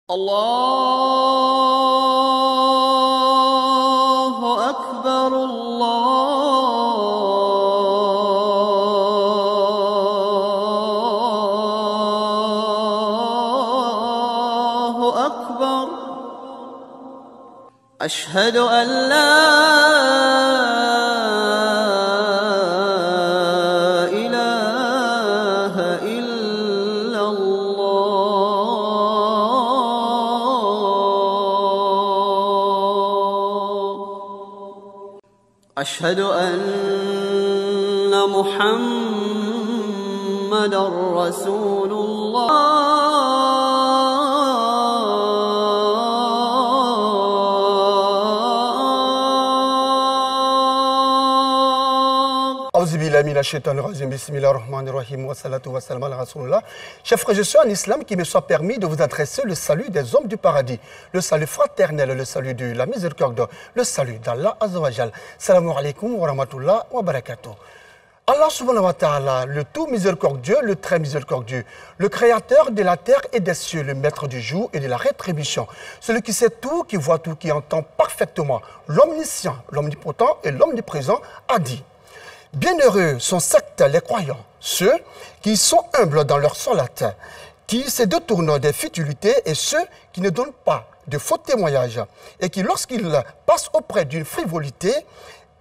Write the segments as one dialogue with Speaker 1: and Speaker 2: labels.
Speaker 1: الله أكبر الله أكبر أشهد أن لا إله إلا الله أشهد أن محمدًا رسول الله.
Speaker 2: Chers frères et sœurs en islam, qu'il me soit permis de vous adresser le salut des hommes du paradis, le salut fraternel, le salut de la miséricorde, le salut d'Allah Azza wa Jal. Salam alaikum wa rahmatullah wa barakatuh. Allah subhanahu wa ta'ala, le tout miséricordieux, le très miséricordieux, le créateur de la terre et des cieux, le maître du jour et de la rétribution, celui qui sait tout, qui voit tout, qui entend parfaitement, l'omniscient, l'omnipotent et l'omniprésent, a dit: bienheureux sont certes les croyants, ceux qui sont humbles dans leur solate, qui se détournent des futilités et ceux qui ne donnent pas de faux témoignages et qui, lorsqu'ils passent auprès d'une frivolité,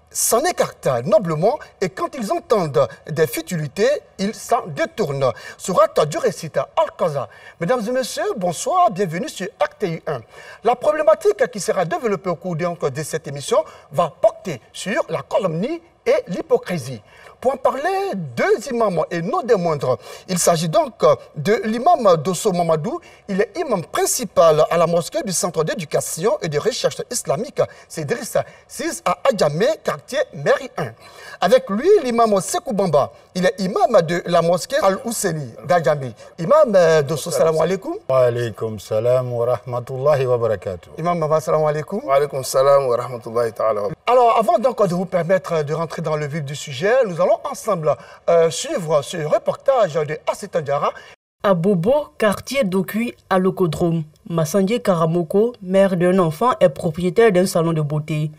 Speaker 2: s'en écartent noblement et quand ils entendent des futilités, ils s'en détournent. Sourate du récit Al-Qaza. Mesdames et messieurs, bonsoir, bienvenue sur RTI 1. La problématique qui sera développée au cours de cette émission va porter sur la calomnie et l'hypocrisie. Pour en parler, deux imams et non des moindres. Il s'agit donc de l'imam Dosso Mamadou. Il est imam principal à la mosquée du Centre d'éducation et de recherche islamique Cédric 6 à Adjamé, quartier Mairie 1. Avec lui, l'imam Sekou Bamba. Il est imam de la mosquée Al-Ouseni d'Adjamé. Imam Dosso, salam alaikum.
Speaker 3: Wa alaikum salam wa rahmatullahi wa barakatuh.
Speaker 2: Imam Bamba, salam alaikum.
Speaker 3: Wa alaikum salam wa rahmatullahi ta'ala.
Speaker 2: Alors, avant donc de vous permettre de rentrer dans le vif du sujet, nous allons ensemble suivre ce reportage de Assita Diara.
Speaker 4: À Bobo, quartier d'Okui, à l'Ocodrome, Massandie Karamoko, mère d'un enfant, est propriétaire d'un salon de beauté.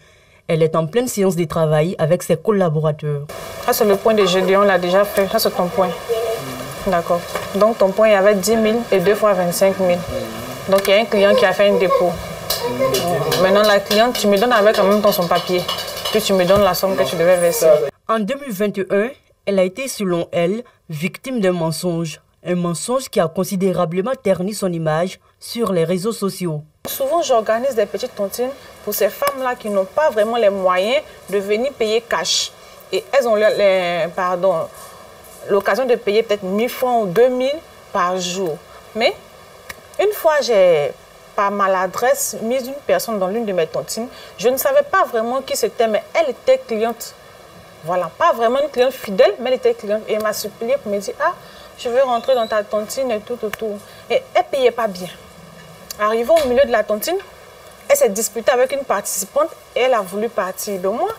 Speaker 4: Elle est en pleine séance de travail avec ses collaborateurs.
Speaker 5: Ça, c'est le point de jeudi, on l'a déjà fait. Ça, c'est ton point. D'accord. Donc, ton point, il y avait 10 000 et 2 fois 25 000. Donc, il y a un client qui a fait un dépôt. Maintenant, la cliente, tu me donnes avec en même temps son papier. Puis tu me donnes la somme que tu devais verser.
Speaker 4: En 2021, elle a été, selon elle, victime d'un mensonge. Un mensonge qui a considérablement terni son image sur les réseaux sociaux.
Speaker 5: Souvent, j'organise des petites tontines pour ces femmes-là qui n'ont pas vraiment les moyens de venir payer cash. Et elles ont l'occasion de payer peut-être 1000 francs ou 2000 par jour. Mais une fois, j'ai, par maladresse, mis une personne dans l'une de mes tontines. Je ne savais pas vraiment qui c'était, mais elle était cliente. Voilà, pas vraiment une cliente fidèle, mais elle était cliente. Et elle m'a supplié pour me dire: ah, je veux rentrer dans ta tontine et tout. Et elle ne payait pas bien. Arrivée au milieu de la tontine, elle s'est disputée avec une participante et elle a voulu partir. Donc moi,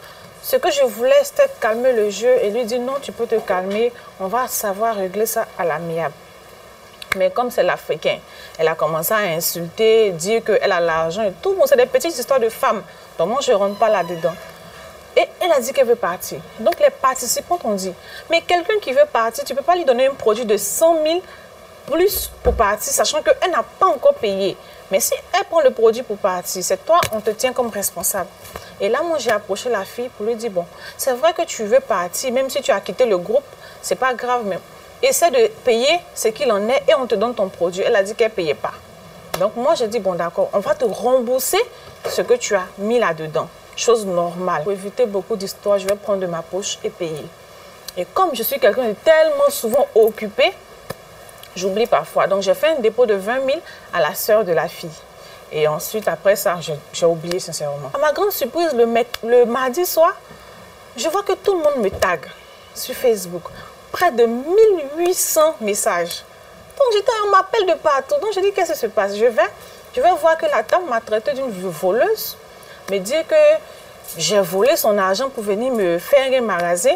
Speaker 5: ce que je voulais, c'était calmer le jeu et lui dire: non, tu peux te calmer, on va savoir régler ça à l'amiable. Mais comme c'est l'Africain, elle a commencé à insulter, dire qu'elle a l'argent et tout. Bon, c'est des petites histoires de femmes. Donc moi, je ne rentre pas là-dedans. Et elle a dit qu'elle veut partir. Donc les participantes ont dit: mais quelqu'un qui veut partir, tu ne peux pas lui donner un produit de 100 000 plus pour partir, sachant qu'elle n'a pas encore payé. Mais si elle prend le produit pour partir, c'est toi, on te tient comme responsable. Et là, moi, j'ai approché la fille pour lui dire: bon, c'est vrai que tu veux partir, même si tu as quitté le groupe, c'est pas grave, mais essaie de payer ce qu'il en est et on te donne ton produit. Elle a dit qu'elle ne payait pas. Donc moi, j'ai dit: bon, d'accord, on va te rembourser ce que tu as mis là-dedans. Chose normale. Pour éviter beaucoup d'histoires, je vais prendre de ma poche et payer. Et comme je suis quelqu'un de tellement souvent occupé, j'oublie parfois. Donc j'ai fait un dépôt de 20 000 à la sœur de la fille. Et ensuite, après ça, j'ai oublié sincèrement. À ma grande surprise, le mardi soir, je vois que tout le monde me tag sur Facebook. Près de 1800 messages. Donc j'étais en m'appel de partout. Donc je dis: qu'est-ce qui se passe? Je vais voir que la dame m'a traité d'une voleuse. Me dire que j'ai volé son argent pour venir me faire un magasin,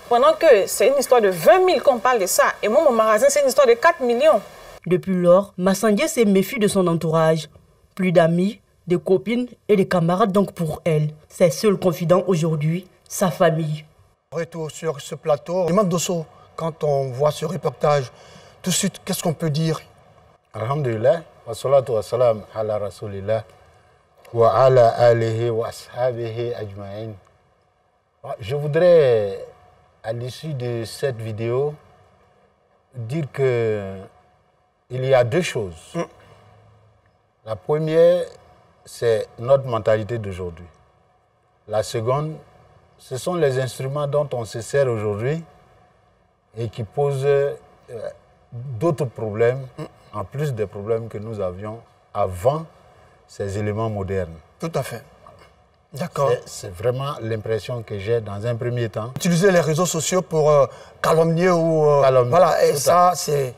Speaker 5: pendant que c'est une histoire de 20 000 qu'on parle de ça. Et moi, mon magasin, c'est une histoire de 4 millions.
Speaker 4: Depuis lors, Massandié se méfie de son entourage. Plus d'amis, de copines et de camarades donc pour elle. Ses seuls confidents aujourd'hui, sa famille.
Speaker 2: Retour sur ce plateau. Imam Dosso, quand on voit ce reportage, tout de suite, qu'est-ce qu'on peut dire?
Speaker 3: Alhamdulillah, wa salatu wa salam ala rasulillah, wa ala alihi wa ashabihi ajma'in. Je voudrais, à l'issue de cette vidéo, dire que il y a deux choses. La première, c'est notre mentalité d'aujourd'hui. La seconde, ce sont les instruments dont on se sert aujourd'hui et qui posent d'autres problèmes, en plus des problèmes que nous avions avant ces éléments modernes.
Speaker 2: Tout à fait. D'accord.
Speaker 3: C'est vraiment l'impression que j'ai dans un premier temps.
Speaker 2: Utiliser les réseaux sociaux pour calomnier ou... voilà, et ça, c'est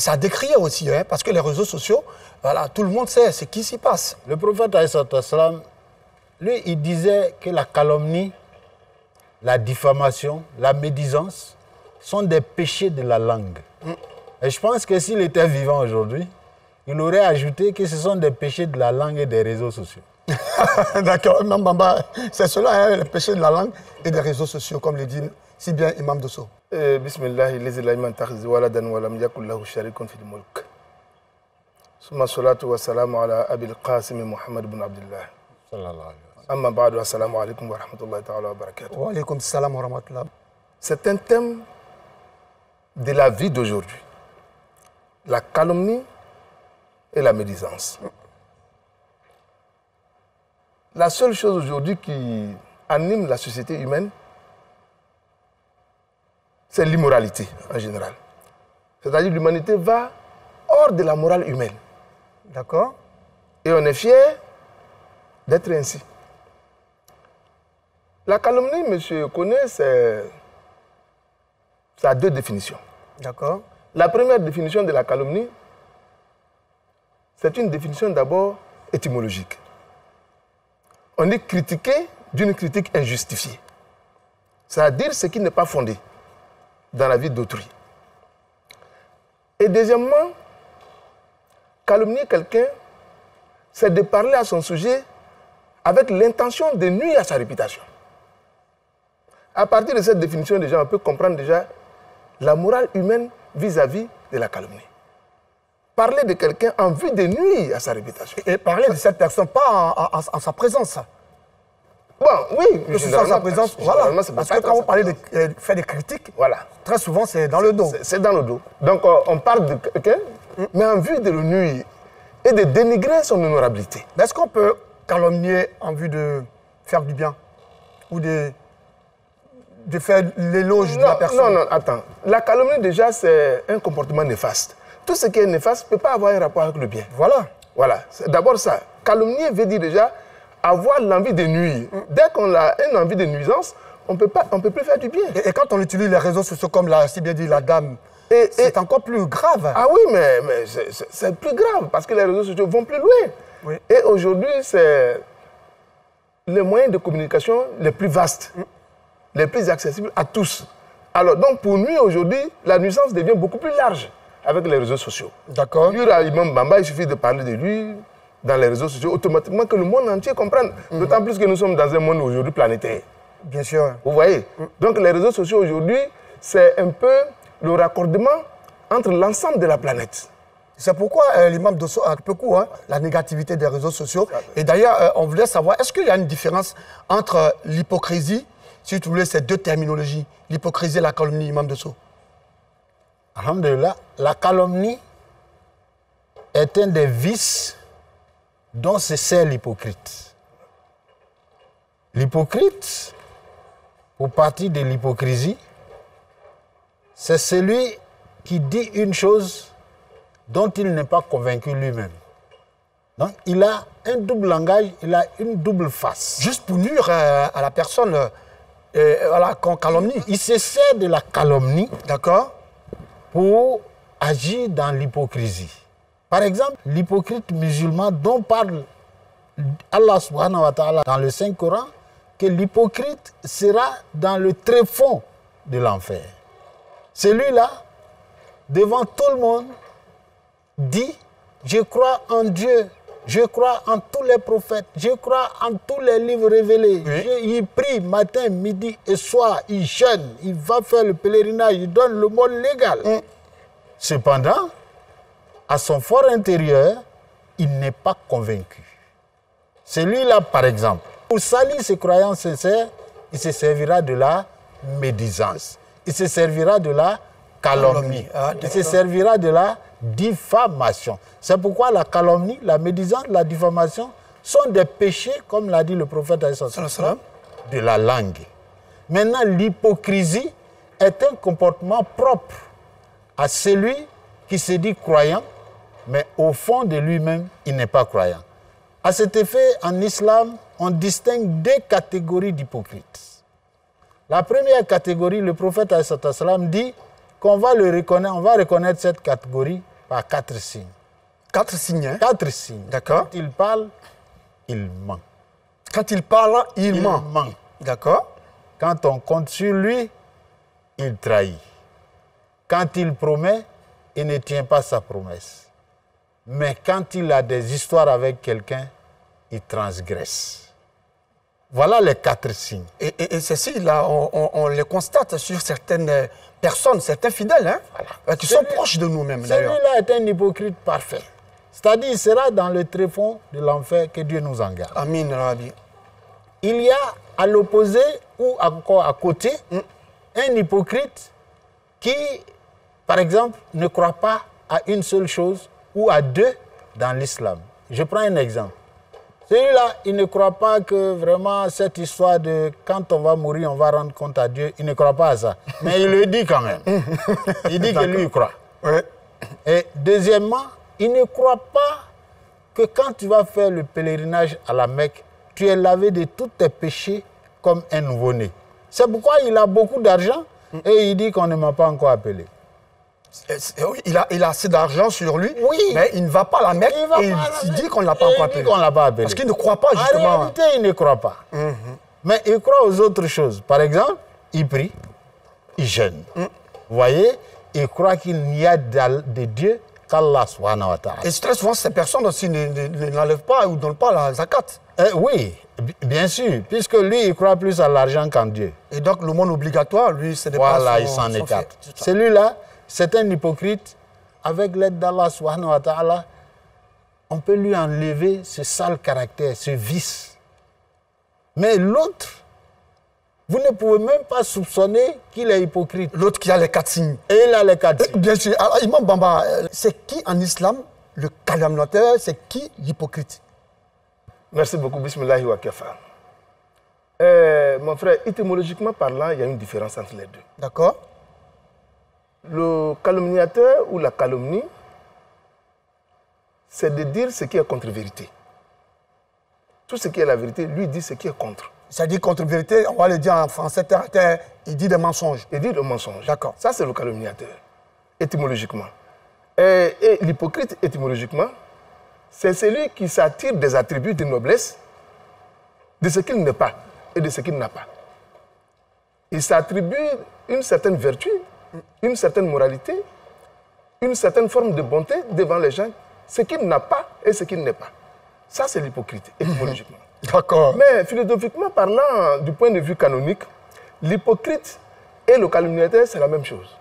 Speaker 2: à décrire aussi, hein, parce que les réseaux sociaux, voilà, tout le monde sait ce qui s'y passe.
Speaker 3: Le prophète, alayhi salatu wassalam, lui, il disait que la calomnie, la diffamation, la médisance sont des péchés de la langue. Et je pense que s'il était vivant aujourd'hui, il aurait ajouté que ce sont des péchés de la langue et des réseaux sociaux.
Speaker 2: D'accord, Imam Bamba, c'est cela, hein, les péchés de la langue et des réseaux sociaux, comme le dit si bien Imam Dosso.
Speaker 6: Bismillah, lazi la iman takhizi waladan wa lam yakul lahu sharikun fil mulk. Summa salatu wa salamu ala Abil Qasim Muhammad ibn Abdullah.
Speaker 3: Sallallahu alayhi wa sallam.
Speaker 6: Amma ba'du, assalamu alaikum wa rahmatullahi ta'ala wa barakatuh.
Speaker 2: Wa alaykum salam wa rahmatullah.
Speaker 6: C'est un thème de la vie d'aujourd'hui. La calomnie et la médisance. La seule chose aujourd'hui qui anime la société humaine, c'est l'immoralité en général. C'est-à-dire que l'humanité va hors de la morale humaine.
Speaker 2: D'accord.
Speaker 6: Et on est fier d'être ainsi. La calomnie, monsieur connaît, ça a deux définitions.
Speaker 2: D'accord.
Speaker 6: La première définition de la calomnie, c'est une définition d'abord étymologique. On dit critiquer d'une critique injustifiée. C'est-à-dire ce qui n'est pas fondé dans la vie d'autrui. Et deuxièmement, calomnier quelqu'un, c'est de parler à son sujet avec l'intention de nuire à sa réputation. À partir de cette définition, déjà, on peut comprendre déjà la morale humaine vis-à-vis de la calomnie. Parler de quelqu'un en vue de nuire à sa réputation.
Speaker 2: Et parler de cette personne, pas en sa présence.
Speaker 6: Bon, oui,
Speaker 2: Que ce soit en sa présence, voilà. Parce que quand vous parlez de faire des critiques,
Speaker 6: voilà,
Speaker 2: très souvent c'est dans le dos.
Speaker 6: C'est dans le dos. Donc on parle de quelqu'un, mais en vue de le nuire et de dénigrer son honorabilité.
Speaker 2: Est-ce qu'on peut calomnier en vue de faire du bien ou de faire l'éloge de la personne?
Speaker 6: Non, attends. La calomnie, déjà, c'est un comportement néfaste. Tout ce qui est néfaste ne peut pas avoir un rapport avec le bien.
Speaker 2: Voilà.
Speaker 6: Voilà. D'abord ça. Calomnier veut dire déjà avoir l'envie de nuire. Dès qu'on a une envie de nuisance, on peut plus faire du bien.
Speaker 2: Et quand on utilise les réseaux sociaux, comme l'a si bien dit la dame, c'est encore plus grave.
Speaker 6: Ah oui, mais c'est plus grave parce que les réseaux sociaux vont plus loin.
Speaker 2: Oui.
Speaker 6: Et aujourd'hui, c'est les moyens de communication les plus vastes, les plus accessibles à tous. Alors, donc, pour nous, aujourd'hui, la nuisance devient beaucoup plus large avec les réseaux sociaux.
Speaker 2: D'accord.
Speaker 6: Imam Bamba, il suffit de parler de lui dans les réseaux sociaux, automatiquement que le monde entier comprenne. D'autant plus que nous sommes dans un monde aujourd'hui planétaire.
Speaker 2: Bien sûr.
Speaker 6: Vous voyez? Donc, les réseaux sociaux aujourd'hui, c'est un peu le raccordement entre l'ensemble de la planète.
Speaker 2: C'est pourquoi l'imam Dosso a beaucoup la négativité des réseaux sociaux. Et d'ailleurs, on voulait savoir, est-ce qu'il y a une différence entre l'hypocrisie, si tu voulais ces deux terminologies, l'hypocrisie et la calomnie, imam Dosso?
Speaker 3: Alhamdulillah, la calomnie est un des vices dont se sert l'hypocrite. L'hypocrite, pour partir de l'hypocrisie, c'est celui qui dit une chose dont il n'est pas convaincu lui-même. Donc, il a un double langage, il a une double face.
Speaker 2: Juste pour nuire à la personne voilà, qu'on calomnie.
Speaker 3: Il se sert de la calomnie,
Speaker 2: d'accord,
Speaker 3: pour agir dans l'hypocrisie. Par exemple, l'hypocrite musulman dont parle Allah subhanahu wa ta'ala dans le Saint-Coran, que l'hypocrite sera dans le tréfonds de l'enfer. Celui-là, devant tout le monde, dit « Je crois en Dieu, je crois en tous les prophètes, je crois en tous les livres révélés. Oui. Il prie matin, midi et soir, il jeûne, il va faire le pèlerinage, il donne le mot légal. Cependant, à son fort intérieur, il n'est pas convaincu. Celui-là, par exemple, pour salir ses croyances sincères, il se servira de la médisance. Il se servira de la calomnie. Il se servira de la diffamation. C'est pourquoi la calomnie, la médisance, la diffamation sont des péchés, comme l'a dit le prophète de la langue. Maintenant, l'hypocrisie est un comportement propre à celui qui se dit croyant, mais au fond de lui-même, il n'est pas croyant. À cet effet, en islam, on distingue deux catégories d'hypocrites. La première catégorie, le prophète dit qu'on va le reconnaître, on va reconnaître cette catégorie par 4 signes.
Speaker 2: 4 signes, hein?
Speaker 3: 4 signes.
Speaker 2: D'accord.
Speaker 3: Quand il parle, il ment.
Speaker 2: Quand il parle, il ment. D'accord.
Speaker 3: Quand on compte sur lui, il trahit. Quand il promet, il ne tient pas sa promesse. Mais quand il a des histoires avec quelqu'un, il transgresse. Voilà les 4 signes.
Speaker 2: Et ceci, là, on les constate sur certaines personnes, certains fidèles, hein, voilà. Qui sont proches de nous-mêmes, d'ailleurs.
Speaker 3: Celui-là est un hypocrite parfait. C'est-à-dire, il sera dans le tréfonds de l'enfer, que Dieu nous en garde.
Speaker 2: Amin, Rabbi.
Speaker 3: Il y a à l'opposé ou encore à côté un hypocrite qui, par exemple, ne croit pas à une seule chose ou à 2 dans l'islam. Je prends un exemple. Celui-là, il ne croit pas que vraiment cette histoire de quand on va mourir, on va rendre compte à Dieu, il ne croit pas à ça. Mais il le dit quand même. Il dit que lui, il croit.
Speaker 2: Oui.
Speaker 3: Et deuxièmement, il ne croit pas que quand tu vas faire le pèlerinage à la Mecque, tu es lavé de tous tes péchés comme un nouveau-né. C'est pourquoi il a beaucoup d'argent et il dit qu'on ne m'a pas encore appelé.
Speaker 2: Il a assez d'argent sur lui,
Speaker 3: oui,
Speaker 2: mais il ne va pas à la Mecque et il dit qu'on ne l'a pas encore appelé. Parce qu'il ne croit pas, justement.
Speaker 3: En réalité, il ne croit pas. Mais il croit aux autres choses. Par exemple, il prie, il jeûne. Vous voyez, il croit qu'il n'y a de Dieu qu'Allah subhanahu wa ta'ala.
Speaker 2: Et très souvent, ces personnes aussi n'enlèvent pas ou ne donnent pas la zakat.
Speaker 3: Oui, bien sûr, puisque lui, il croit plus à l'argent qu'en Dieu.
Speaker 2: Et donc, le monde obligatoire, lui, c'est des pas
Speaker 3: voilà, il s'en écarte. Celui-là, c'est un hypocrite. Avec l'aide d'Allah subhanahu wa ta'ala, on peut lui enlever ce sale caractère, ce vice. Mais l'autre, vous ne pouvez même pas soupçonner qu'il est hypocrite.
Speaker 2: L'autre qui a les 4 signes.
Speaker 3: Et il a les 4 signes.
Speaker 2: Bien sûr. Alors, Imam Bamba, c'est qui en islam le calomniateur, c'est qui l'hypocrite?
Speaker 6: Merci beaucoup. Bismillahi wa kafa. Mon frère, étymologiquement parlant, il y a une différence entre les deux.
Speaker 2: D'accord.
Speaker 6: Le calomniateur ou la calomnie, c'est de dire ce qui est contre-vérité. Tout ce qui est la vérité, lui dit ce qui est contre.
Speaker 2: C'est-à-dire contre-vérité, on va le dire en français terre à terre, il dit des mensonges.
Speaker 6: Il dit des mensonges.
Speaker 2: D'accord.
Speaker 6: Ça, c'est le calomniateur, étymologiquement. Et l'hypocrite, étymologiquement, c'est celui qui s'attire des attributs de noblesse, de ce qu'il n'est pas et de ce qu'il n'a pas. Il s'attribue une certaine vertu, une certaine moralité, une certaine forme de bonté devant les gens, ce qu'il n'a pas et ce qu'il n'est pas. Ça, c'est l'hypocrite, étymologiquement.
Speaker 2: D'accord.
Speaker 6: Mais philosophiquement parlant, du point de vue canonique, l'hypocrite et le calomniateur, c'est la même chose.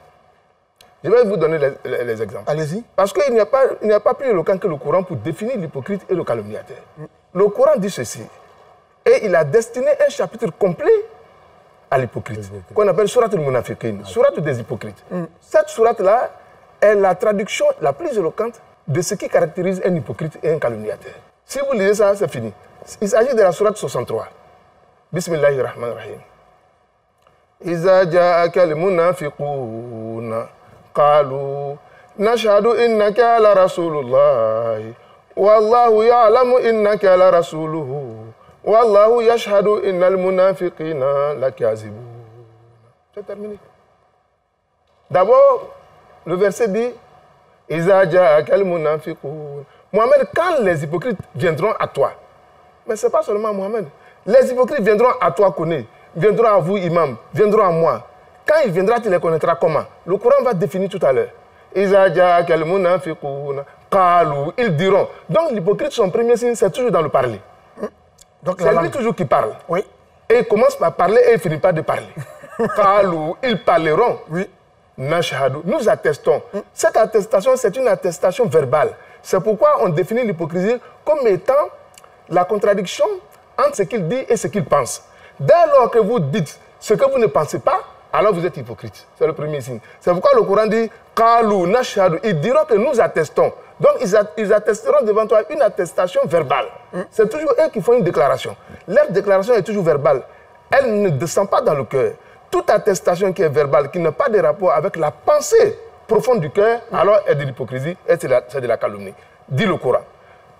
Speaker 6: Je vais vous donner les exemples.
Speaker 2: Allez-y.
Speaker 6: Parce qu'il n'y a pas plus éloquent que le Coran pour définir l'hypocrite et le calomniateur. Le Coran dit ceci. Et il a destiné un chapitre complet à l'hypocrite, qu'on appelle Surat al-Munafiqin, Surat des hypocrites. Cette sourate-là est la traduction la plus éloquente de ce qui caractérise un hypocrite et un calomniateur. Si vous lisez ça, c'est fini. Il s'agit de la sourate 63. Bismillahirrahmanirrahim. Iza ja'aka al-munafiquna qalu nashhadu innaka la rasulullah wallahu ya'lamu innaka la rasuluhu wallahu yashhadu innal munafiqina lakazibun. C'est terminé. D'abord, le verset dit Iza ja'aka al-munafiqun. Mohamed, quand les hypocrites viendront à toi, mais ce n'est pas seulement Mohamed, les hypocrites viendront à toi, Koné, viendront à vous, imam, viendront à moi. Quand il viendra, tu les connaîtras comment? Le Coran va définir tout à l'heure. Qalou, ils diront. Donc l'hypocrite, son premier signe, c'est toujours dans le parler.
Speaker 2: Donc
Speaker 6: C'est lui toujours qui parle.
Speaker 2: Oui.
Speaker 6: Et il commence par parler et il finit pas de parler. Qalou, ils parleront.
Speaker 2: Oui.
Speaker 6: Nashhadu, nous attestons. Cette attestation, c'est une attestation verbale. C'est pourquoi on définit l'hypocrisie comme étant la contradiction entre ce qu'il dit et ce qu'il pense. Dès lors que vous dites ce que vous ne pensez pas, alors vous êtes hypocrite. C'est le premier signe. C'est pourquoi le Coran dit Qalou, Nashhadu, ils diront que nous attestons. Donc ils attesteront devant toi une attestation verbale. C'est toujours eux qui font une déclaration. Leur déclaration est toujours verbale. Elle ne descend pas dans le cœur. Toute attestation qui est verbale, qui n'a pas de rapport avec la pensée profonde du cœur, alors est de l'hypocrisie et c'est de la calomnie. Dit le Coran.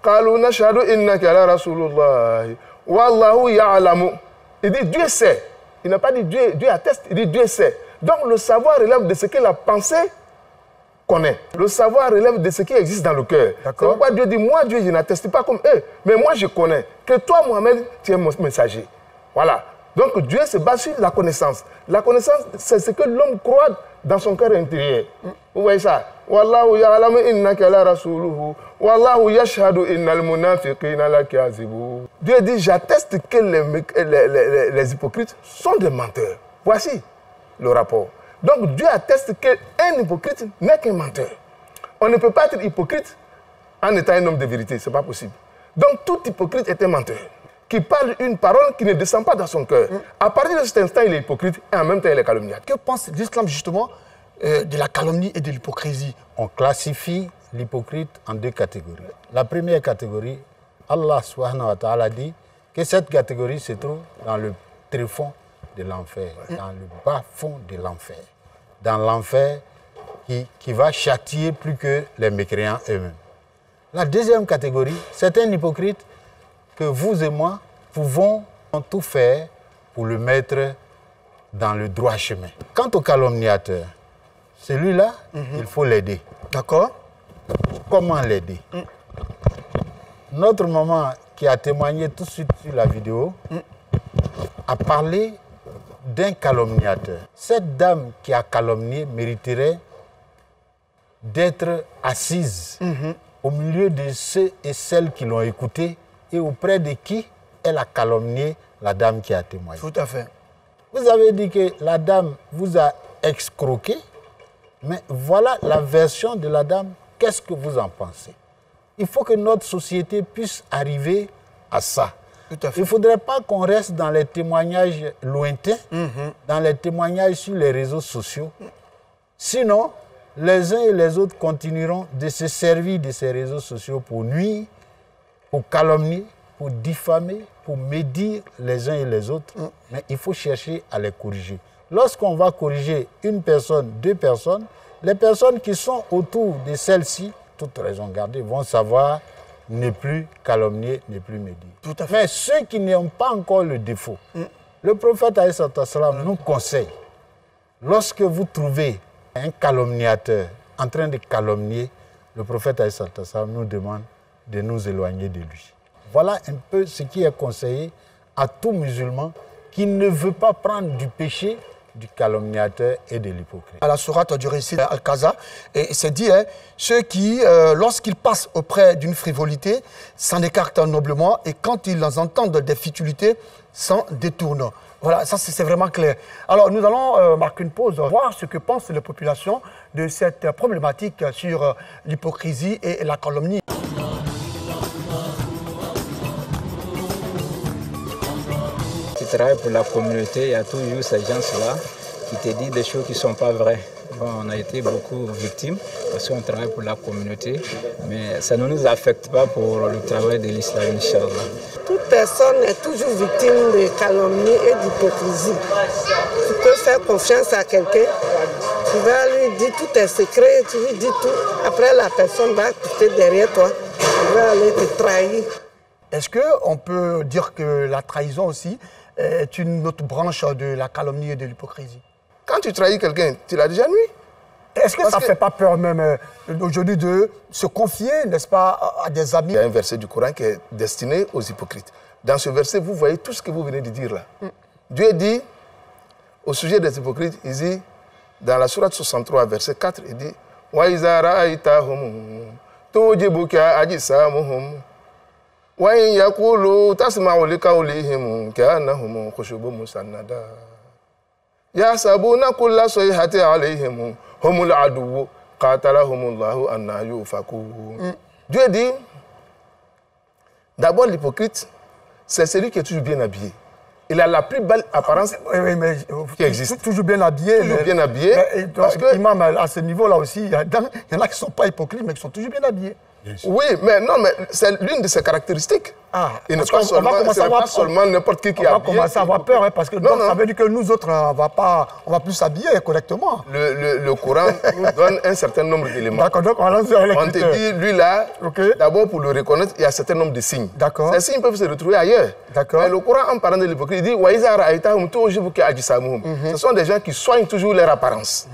Speaker 6: Qalou nashhadu innaka la rasulullah wallahu ya'lamu. Il dit Dieu sait. Il n'a pas dit Dieu atteste, il dit Dieu sait. Donc le savoir relève de ce que la pensée connaît. Le savoir relève de ce qui existe dans le cœur. C'est pourquoi Dieu dit, moi Dieu, je n'atteste pas comme eux, mais moi je connais que toi Mohamed, tu es mon messager. Voilà. Donc Dieu se base sur la connaissance. La connaissance, c'est ce que l'homme croit dans son cœur intérieur. Vous voyez ça? Wallahu ya'lamu innaka la rasuluhu. Wallahu yashhadu innal munafiqina lakazibun. Dieu dit, j'atteste que les hypocrites sont des menteurs. Voici le rapport. Donc Dieu atteste qu'un hypocrite n'est qu'un menteur. On ne peut pas être hypocrite en étant un homme de vérité. Ce n'est pas possible. Donc tout hypocrite est un menteur qui parle une parole qui ne descend pas dans son cœur. À partir de cet instant, il est hypocrite et en même temps, il est calomniateur.
Speaker 2: Que pense l'islam justement de la calomnie et de l'hypocrisie?
Speaker 3: On classifie l'hypocrite en deux catégories. La première catégorie, Allah subhanahu wa ta'ala dit que cette catégorie se trouve dans le tréfonds de l'enfer, dans le bas-fond de l'enfer. Dans l'enfer qui va châtier plus que les mécréants eux-mêmes. La deuxième catégorie, c'est un hypocrite que vous et moi pouvons tout faire pour le mettre dans le droit chemin. Quant au calomniateur, celui-là, il faut l'aider.
Speaker 2: D'accord.
Speaker 3: Comment l'aider? Notre maman qui a témoigné tout de suite sur la vidéo a parlé d'un calomniateur. Cette dame qui a calomnié mériterait d'être assise au milieu de ceux et celles qui l'ont écoutée et auprès de qui elle a calomnié la dame qui a témoigné.
Speaker 2: Tout à fait.
Speaker 3: Vous avez dit que la dame vous a escroqué, mais voilà la version de la dame. Qu'est-ce que vous en pensez? Il faut que notre société puisse arriver à ça.
Speaker 2: Tout à fait.
Speaker 3: Il ne faudrait pas qu'on reste dans les témoignages lointains, dans les témoignages sur les réseaux sociaux. Sinon, les uns et les autres continueront de se servir de ces réseaux sociaux pour nuire, pour calomnier, pour diffamer, pour médire les uns et les autres. Mais il faut chercher à les corriger. Lorsqu'on va corriger une personne, deux personnes, les personnes qui sont autour de celles-ci, toute raison gardée, vont savoir ne plus calomnier, ne plus médire.
Speaker 2: Tout à fait.
Speaker 3: Mais ceux qui n'ont pas encore le défaut, le prophète alayhi salam nous conseille, lorsque vous trouvez un calomniateur en train de calomnier, le prophète alayhi salam nous demande de nous éloigner de lui. Voilà un peu ce qui est conseillé à tout musulman qui ne veut pas prendre du péché du calomniateur et de l'hypocrite.
Speaker 2: À la sourate du récit Al-Qaza, et c'est dit, ceux qui, lorsqu'ils passent auprès d'une frivolité, s'en écartent noblement, et quand ils entendent des futilités, s'en détournent. Voilà, ça c'est vraiment clair. Alors nous allons marquer une pause, voir ce que pensent les populations de cette problématique sur l'hypocrisie et la calomnie.
Speaker 7: Tu travailles pour la communauté, il y a toujours ces gens-là qui te disent des choses qui ne sont pas vraies. Bon, on a été beaucoup victimes parce qu'on travaille pour la communauté, mais ça ne nous affecte pas pour le travail de l'islam, Inch'Allah.
Speaker 8: Toute personne est toujours victime de calomnie et d'hypocrisie. Tu peux faire confiance à quelqu'un, tu vas lui dire tous tes secrets, tu lui dis tout. Après, la personne va quitter derrière toi, elle va aller te trahir.
Speaker 2: Est-ce qu'on peut dire que la trahison aussi est une autre branche de la calomnie et de l'hypocrisie?
Speaker 6: Quand tu trahis quelqu'un, tu l'as déjà nuit.
Speaker 2: Est-ce que ça ne fait pas peur même aujourd'hui de se confier, n'est-ce pas, à des amis?
Speaker 6: Il y a un verset du Coran qui est destiné aux hypocrites. Dans ce verset, vous voyez tout ce que vous venez de dire là. Dieu dit, au sujet des hypocrites, il dit, dans la sourate 63, verset 4, il dit « Wa iza ra'aytahum توجبك أجسامهم وإن يقولوا تسمع لقولهم كأنهم خشب مسندة يحسبون كل صيحة عليهم هم العدو قاتلهم الله أن يؤفكون. Dieu dit, d'abord l'hypocrite, c'est celui qui est toujours bien habillé. Il a la plus belle apparence qui existe.
Speaker 2: Toujours bien habillé.
Speaker 6: Toujours bien habillé.
Speaker 2: Parce que, imam, à ce niveau-là aussi, il y en a qui ne sont pas hypocrites, mais qui sont toujours bien habillés.
Speaker 6: Oui, mais non, mais c'est l'une de ses caractéristiques. Il n'est pas seulement n'importe qui est habillé.
Speaker 2: On va commencer à avoir peur, hein, parce que donc, ça veut dire que nous autres, on va plus s'habiller correctement.
Speaker 6: Le Coran nous donne un certain nombre d'éléments.
Speaker 2: D'accord, donc on
Speaker 6: te dit, lui là, d'abord pour le reconnaître, il y a un certain nombre de signes.
Speaker 2: D'accord.
Speaker 6: Ces signes peuvent se retrouver ailleurs.
Speaker 2: D'accord.
Speaker 6: Mais le Coran, en parlant de l'hypocrisie, il dit ce sont des gens qui soignent toujours leur apparence.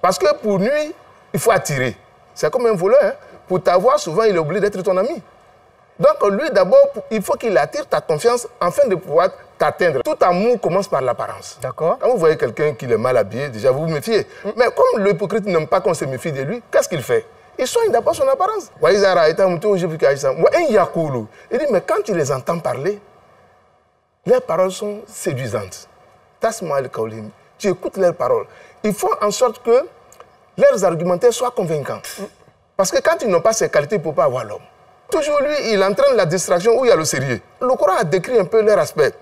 Speaker 6: Parce que pour lui, il faut attirer. C'est comme un voleur. Hein. Pour t'avoir, souvent, il est obligé d'être ton ami. Donc, lui, d'abord, il faut qu'il attire ta confiance afin de pouvoir t'atteindre. Tout amour commence par l'apparence.
Speaker 2: D'accord.
Speaker 6: Quand vous voyez quelqu'un qui est mal habillé, déjà, vous vous méfiez. Mais comme l'hypocrite n'aime pas qu'on se méfie de lui, qu'est-ce qu'il fait? Il soigne d'abord son apparence. Il dit, mais quand tu les entends parler, leurs paroles sont séduisantes. Tu écoutes leurs paroles. Il faut en sorte que leurs argumentaires soient convaincants. Parce que quand ils n'ont pas ces qualités, ils ne peuvent pas avoir l'homme. Toujours lui, il entraîne la distraction où il y a le sérieux. Le Coran a décrit un peu leur aspect.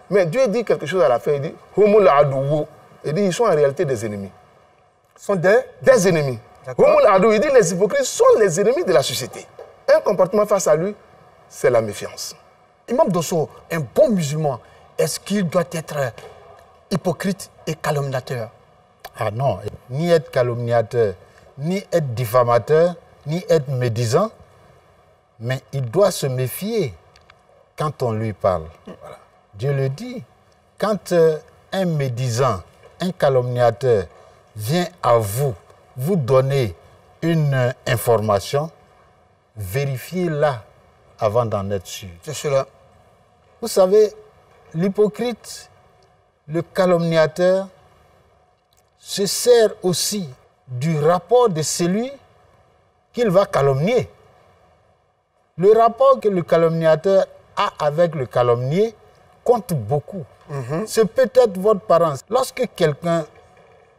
Speaker 6: Mais Dieu dit quelque chose à la fin, il dit, ils sont en réalité des ennemis.
Speaker 2: Sont des
Speaker 6: ennemis. Il dit, les hypocrites sont les ennemis de la société. Un comportement face à lui, c'est la méfiance.
Speaker 2: Imam Dosso, un bon musulman, est-ce qu'il doit être hypocrite et calomniateur?
Speaker 3: Ah non, ni être calomniateur, ni être diffamateur, ni être médisant, mais il doit se méfier quand on lui parle. Voilà. Dieu le dit, quand un médisant, un calomniateur vient à vous donner une information, vérifiez-la avant d'en être sûr.
Speaker 2: C'est cela.
Speaker 3: Vous savez, l'hypocrite, le calomniateur, se sert aussi du rapport de celui qu'il va calomnier. Le rapport que le calomniateur a avec le calomnié compte beaucoup. C'est peut-être votre parent. Lorsque quelqu'un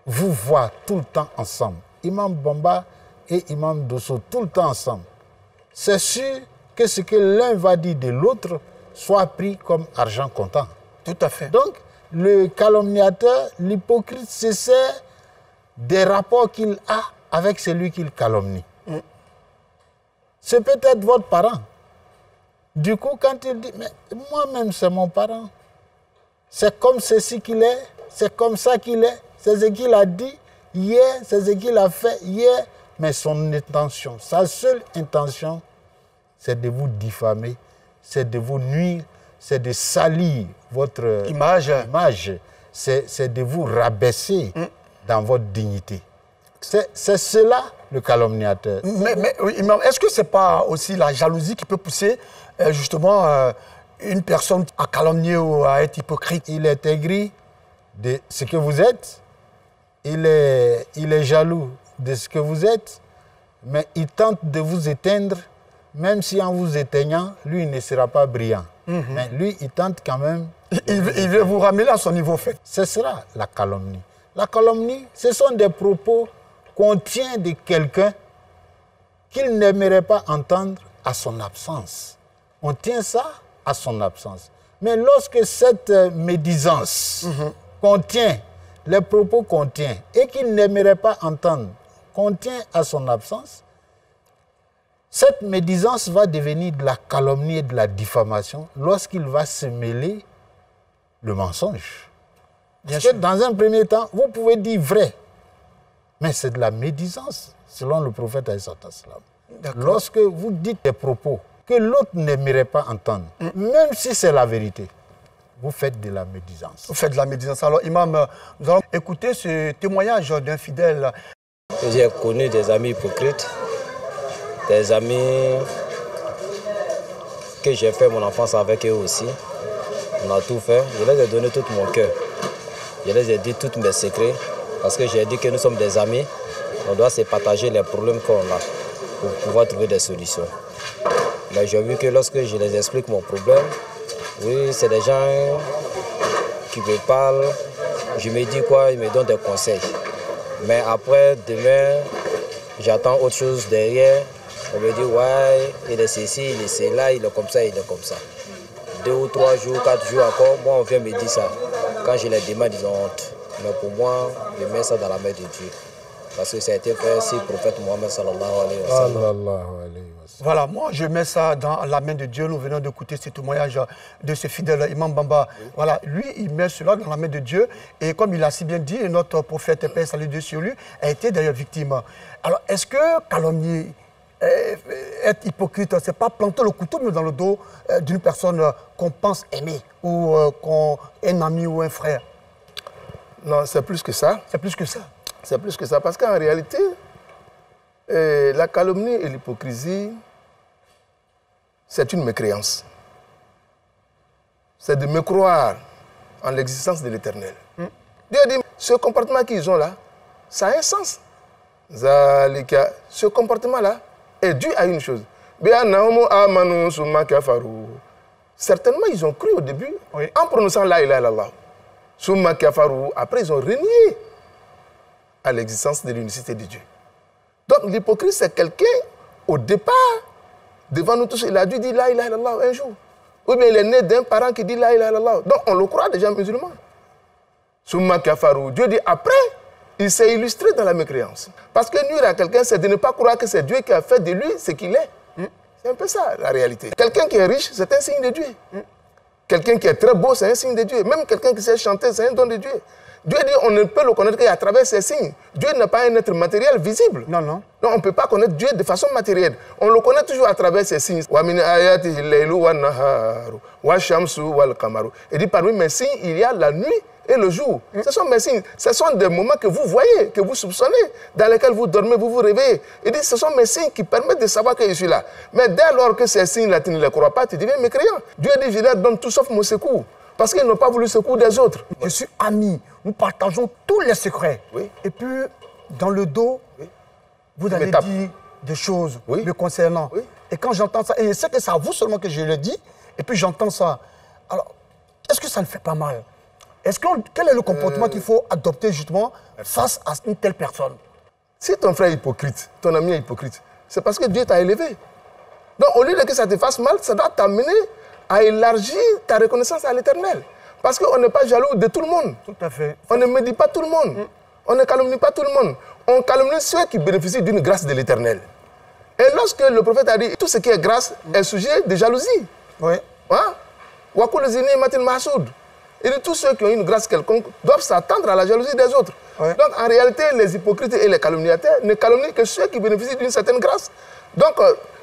Speaker 3: vous voit tout le temps ensemble, Imam Bamba et Imam Dosso tout le temps ensemble, c'est sûr que ce que l'un va dire de l'autre soit pris comme argent comptant.
Speaker 2: Tout à fait.
Speaker 3: Donc, le calomniateur, l'hypocrite, se sert des rapports qu'il a avec celui qu'il calomnie. C'est peut-être votre parent. Du coup, quand il dit, mais moi-même, c'est mon parent. C'est comme ceci qu'il est, c'est comme ça qu'il est, c'est ce qu'il a dit hier, c'est ce qu'il a fait hier. Mais son intention, sa seule intention, c'est de vous diffamer, c'est de vous nuire, c'est de salir votre image. C'est de vous rabaisser dans votre dignité. C'est cela le calomniateur.
Speaker 2: Mais est-ce que ce n'est pas aussi la jalousie qui peut pousser justement une personne à calomnier ou à être hypocrite?
Speaker 3: Il est aigri de ce que vous êtes, il est jaloux de ce que vous êtes, mais il tente de vous éteindre, même si en vous éteignant, lui ne sera pas brillant. Mais lui, il tente quand même.
Speaker 2: Il veut vous ramener à son niveau fait.
Speaker 3: C'est cela la calomnie. La calomnie, ce sont des propos qu'on tient de quelqu'un qu'il n'aimerait pas entendre à son absence. On tient ça à son absence. Mais lorsque cette médisance contient, les propos qu'on tient et qu'il n'aimerait pas entendre, contient à son absence, cette médisance va devenir de la calomnie et de la diffamation lorsqu'il va se mêler le mensonge. Parce que dans un premier temps, vous pouvez dire vrai, mais c'est de la médisance, selon le prophète alayhi salam. Lorsque vous dites des propos que l'autre n'aimerait pas entendre, même si c'est la vérité, vous faites de la médisance.
Speaker 2: Vous faites de la médisance. Alors, Imam, nous allons écouter ce témoignage d'un fidèle.
Speaker 9: J'ai connu des amis hypocrites, des amis que j'ai fait mon enfance avec eux aussi. On a tout fait. Je les ai donné tout mon cœur. Je les ai dit tous mes secrets parce que j'ai dit que nous sommes des amis. On doit se partager les problèmes qu'on a pour pouvoir trouver des solutions. Mais j'ai vu que lorsque je les explique mon problème, oui, c'est des gens qui me parlent. Je me dis quoi, ils me donnent des conseils. Mais après, demain, j'attends autre chose derrière. On me dit, ouais, il est ceci, il est cela, il est comme ça, il est comme ça. 2 ou 3 jours, 4 jours encore, moi, on vient me dire ça. Quand je les demande, ils ont honte. Mais pour moi, je mets ça dans la main de Dieu. Parce que ça a été fait si le prophète Mohammed sallallahu alayhi wa sallam.
Speaker 2: Voilà, moi je mets ça dans la main de Dieu. Nous venons d'écouter ce témoignage de ce fidèle Imam Bamba. Oui. Voilà, lui, il met cela dans la main de Dieu. Et comme il a si bien dit, notre prophète, paix salut Dieu sur lui, a été d'ailleurs victime. Alors, est-ce que calomnier, être hypocrite, c'est pas planter le couteau dans le dos d'une personne qu'on pense aimer ou un ami ou un frère?
Speaker 6: Non, c'est plus que ça.
Speaker 2: C'est plus que ça.
Speaker 6: C'est plus que ça, parce qu'en réalité, la calomnie et l'hypocrisie, c'est une mécréance. C'est de me croire en l'existence de l'Éternel. Dieu dit, ce comportement qu'ils ont là, ça a un sens. Ce comportement-là est dû à une chose. Certainement, ils ont cru au début, oui, en prononçant la ilaha illallah. Après, ils ont renié à l'existence de l'unicité de Dieu. Donc l'hypocrite, c'est quelqu'un, au départ, devant nous tous, il a dû dire la ilaha illallah un jour. Ou bien il est né d'un parent qui dit la ilaha illallah. Donc on le croit déjà musulman. Summa kafaru. Dieu dit après, il s'est illustré dans la mécréance. Parce que nuire à quelqu'un, c'est de ne pas croire que c'est Dieu qui a fait de lui ce qu'il est. C'est un peu ça la réalité. Quelqu'un qui est riche, c'est un signe de Dieu. Quelqu'un qui est très beau, c'est un signe de Dieu. Même quelqu'un qui sait chanter, c'est un don de Dieu. Dieu dit on ne peut le connaître qu'à travers ces signes. Dieu n'est pas un être matériel visible. Non, non. Non, on ne peut pas connaître Dieu de façon matérielle. On le connaît toujours à travers ces signes. Il dit parmi mes signes, il y a la nuit et le jour. Ce sont mes signes. Ce sont des moments que vous voyez, que vous soupçonnez, dans lesquels vous dormez, vous vous réveillez. Il dit ce sont mes signes qui permettent de savoir que je suis là. Mais dès lors que ces signes-là, tu ne les crois pas, tu deviens mécréant. Dieu dit je leur donne tout sauf mon secours. Parce qu'ils n'ont pas voulu le secours des autres.
Speaker 2: Je suis ami. Nous partageons tous les secrets.
Speaker 6: Oui.
Speaker 2: Et puis, dans le dos, oui, vous allez dire des choses,
Speaker 6: oui,
Speaker 2: me concernant.
Speaker 6: Oui.
Speaker 2: Et quand j'entends ça, et je sais que c'est à vous seulement que je le dis, et puis j'entends ça. Alors, est-ce que ça ne fait pas mal? Quel est le comportement qu'il faut adopter justement face à une telle personne?
Speaker 6: Si ton frère est hypocrite, ton ami est hypocrite, c'est parce que Dieu t'a élevé. Donc, au lieu de que ça te fasse mal, ça doit t'amener à élargir ta reconnaissance à l'Éternel. Parce qu'on n'est pas jaloux de tout le monde.
Speaker 2: Tout à fait.
Speaker 6: On ne médit pas tout le monde. On ne calomnie pas tout le monde. On calomnie ceux qui bénéficient d'une grâce de l'Éternel. Et lorsque le prophète a dit tout ce qui est grâce est sujet de jalousie.
Speaker 2: Oui.
Speaker 6: Hein? Il dit tous ceux qui ont une grâce quelconque doivent s'attendre à la jalousie des autres. Oui. Donc en réalité, les hypocrites et les calomniateurs ne calomnient que ceux qui bénéficient d'une certaine grâce. Donc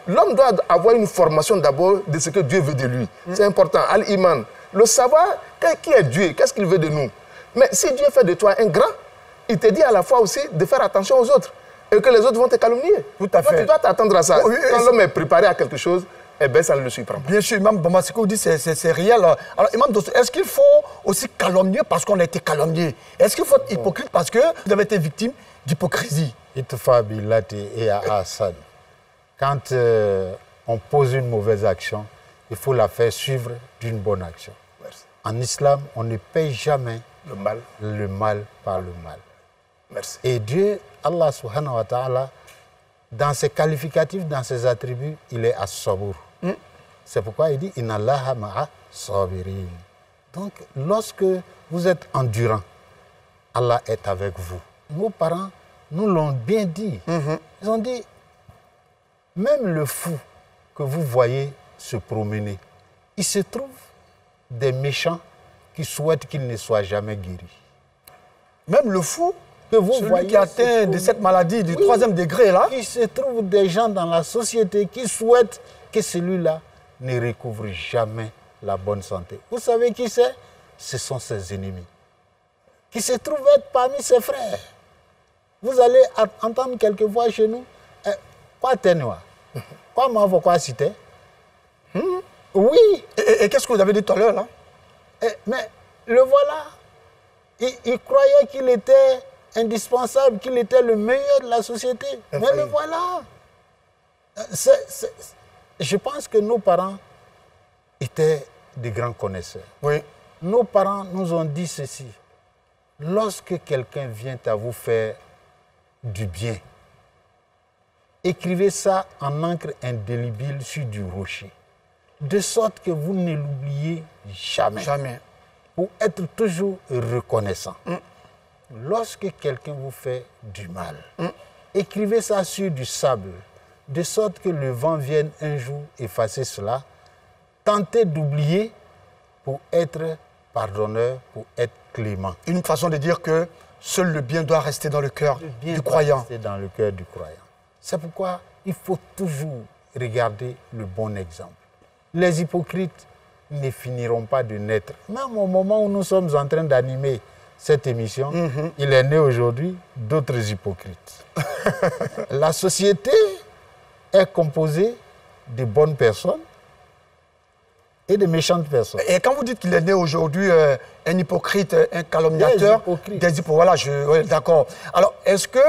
Speaker 6: l'homme doit avoir une formation d'abord de ce que Dieu veut de lui. C'est important. Al-Iman. Le savoir qui est Dieu, qu'est-ce qu'il veut de nous. Mais si Dieu fait de toi un grand, il te dit à la fois aussi de faire attention aux autres et que les autres vont te calomnier.
Speaker 2: Tout à fait.
Speaker 6: Donc tu dois t'attendre à ça. Oui, quand l'homme est préparé à quelque chose, eh bien ça ne le surprend pas.
Speaker 2: Bien sûr, Imam Bamba, ce que vous dites, c'est réel. Alors Imam Dosso, est-ce qu'il faut aussi calomnier parce qu'on a été calomnié? Est-ce qu'il faut être hypocrite parce que vous avez été victime d'hypocrisie?
Speaker 3: Itfa Bilati et Hassan. Quand on pose une mauvaise action, il faut la faire suivre d'une bonne action.
Speaker 6: Merci.
Speaker 3: En islam, on ne paye jamais
Speaker 6: le mal
Speaker 3: par le mal.
Speaker 6: Merci.
Speaker 3: Et Dieu, Allah subhanahu wa ta'ala, dans ses qualificatifs, dans ses attributs, il est as-sabur. C'est pourquoi il dit Inna Allaha ma'a sabirin. Donc, lorsque vous êtes endurant, Allah est avec vous. Nos parents nous l'ont bien dit. Ils ont dit, même le fou que vous voyez se promener, il se trouve des méchants qui souhaitent qu'il ne soit jamais guéri.
Speaker 2: Même le fou
Speaker 3: que vous voyez
Speaker 2: qui atteint de cette maladie du 3e degré là.
Speaker 3: Il se trouve des gens dans la société qui souhaitent que celui-là ne recouvre jamais la bonne santé. Vous savez qui c'est? Ce sont ses ennemis, qui se trouvent être parmi ses frères. Vous allez entendre quelquefois chez nous, quoi t'es noir? Quoi m'envoie quoi citer? Oui.
Speaker 2: Et qu'est-ce que vous avez dit tout à l'heure là?
Speaker 3: Mais le voilà. Il croyait qu'il était indispensable, qu'il était le meilleur de la société. Mais le voilà. Je pense que nos parents étaient des grands connaisseurs.
Speaker 2: Oui.
Speaker 3: Nos parents nous ont dit ceci. Lorsque quelqu'un vient à vous faire du bien, écrivez ça en encre indélébile sur du rocher, de sorte que vous ne l'oubliez jamais.
Speaker 2: Jamais.
Speaker 3: Pour être toujours reconnaissant. Lorsque quelqu'un vous fait du mal, écrivez ça sur du sable, de sorte que le vent vienne un jour effacer cela. Tentez d'oublier pour être pardonneur, pour être clément.
Speaker 2: Une façon de dire que seul le bien doit rester dans le cœur du croyant.
Speaker 3: Rester dans le cœur du croyant. C'est pourquoi il faut toujours regarder le bon exemple. Les hypocrites ne finiront pas de naître. Même au moment où nous sommes en train d'animer cette émission, il est né aujourd'hui d'autres hypocrites. La société est composée de bonnes personnes et de méchantes personnes.
Speaker 2: Et quand vous dites qu'il est né aujourd'hui un hypocrite, un calomniateur, des hypocrites. Voilà, oui, d'accord. Alors, est-ce que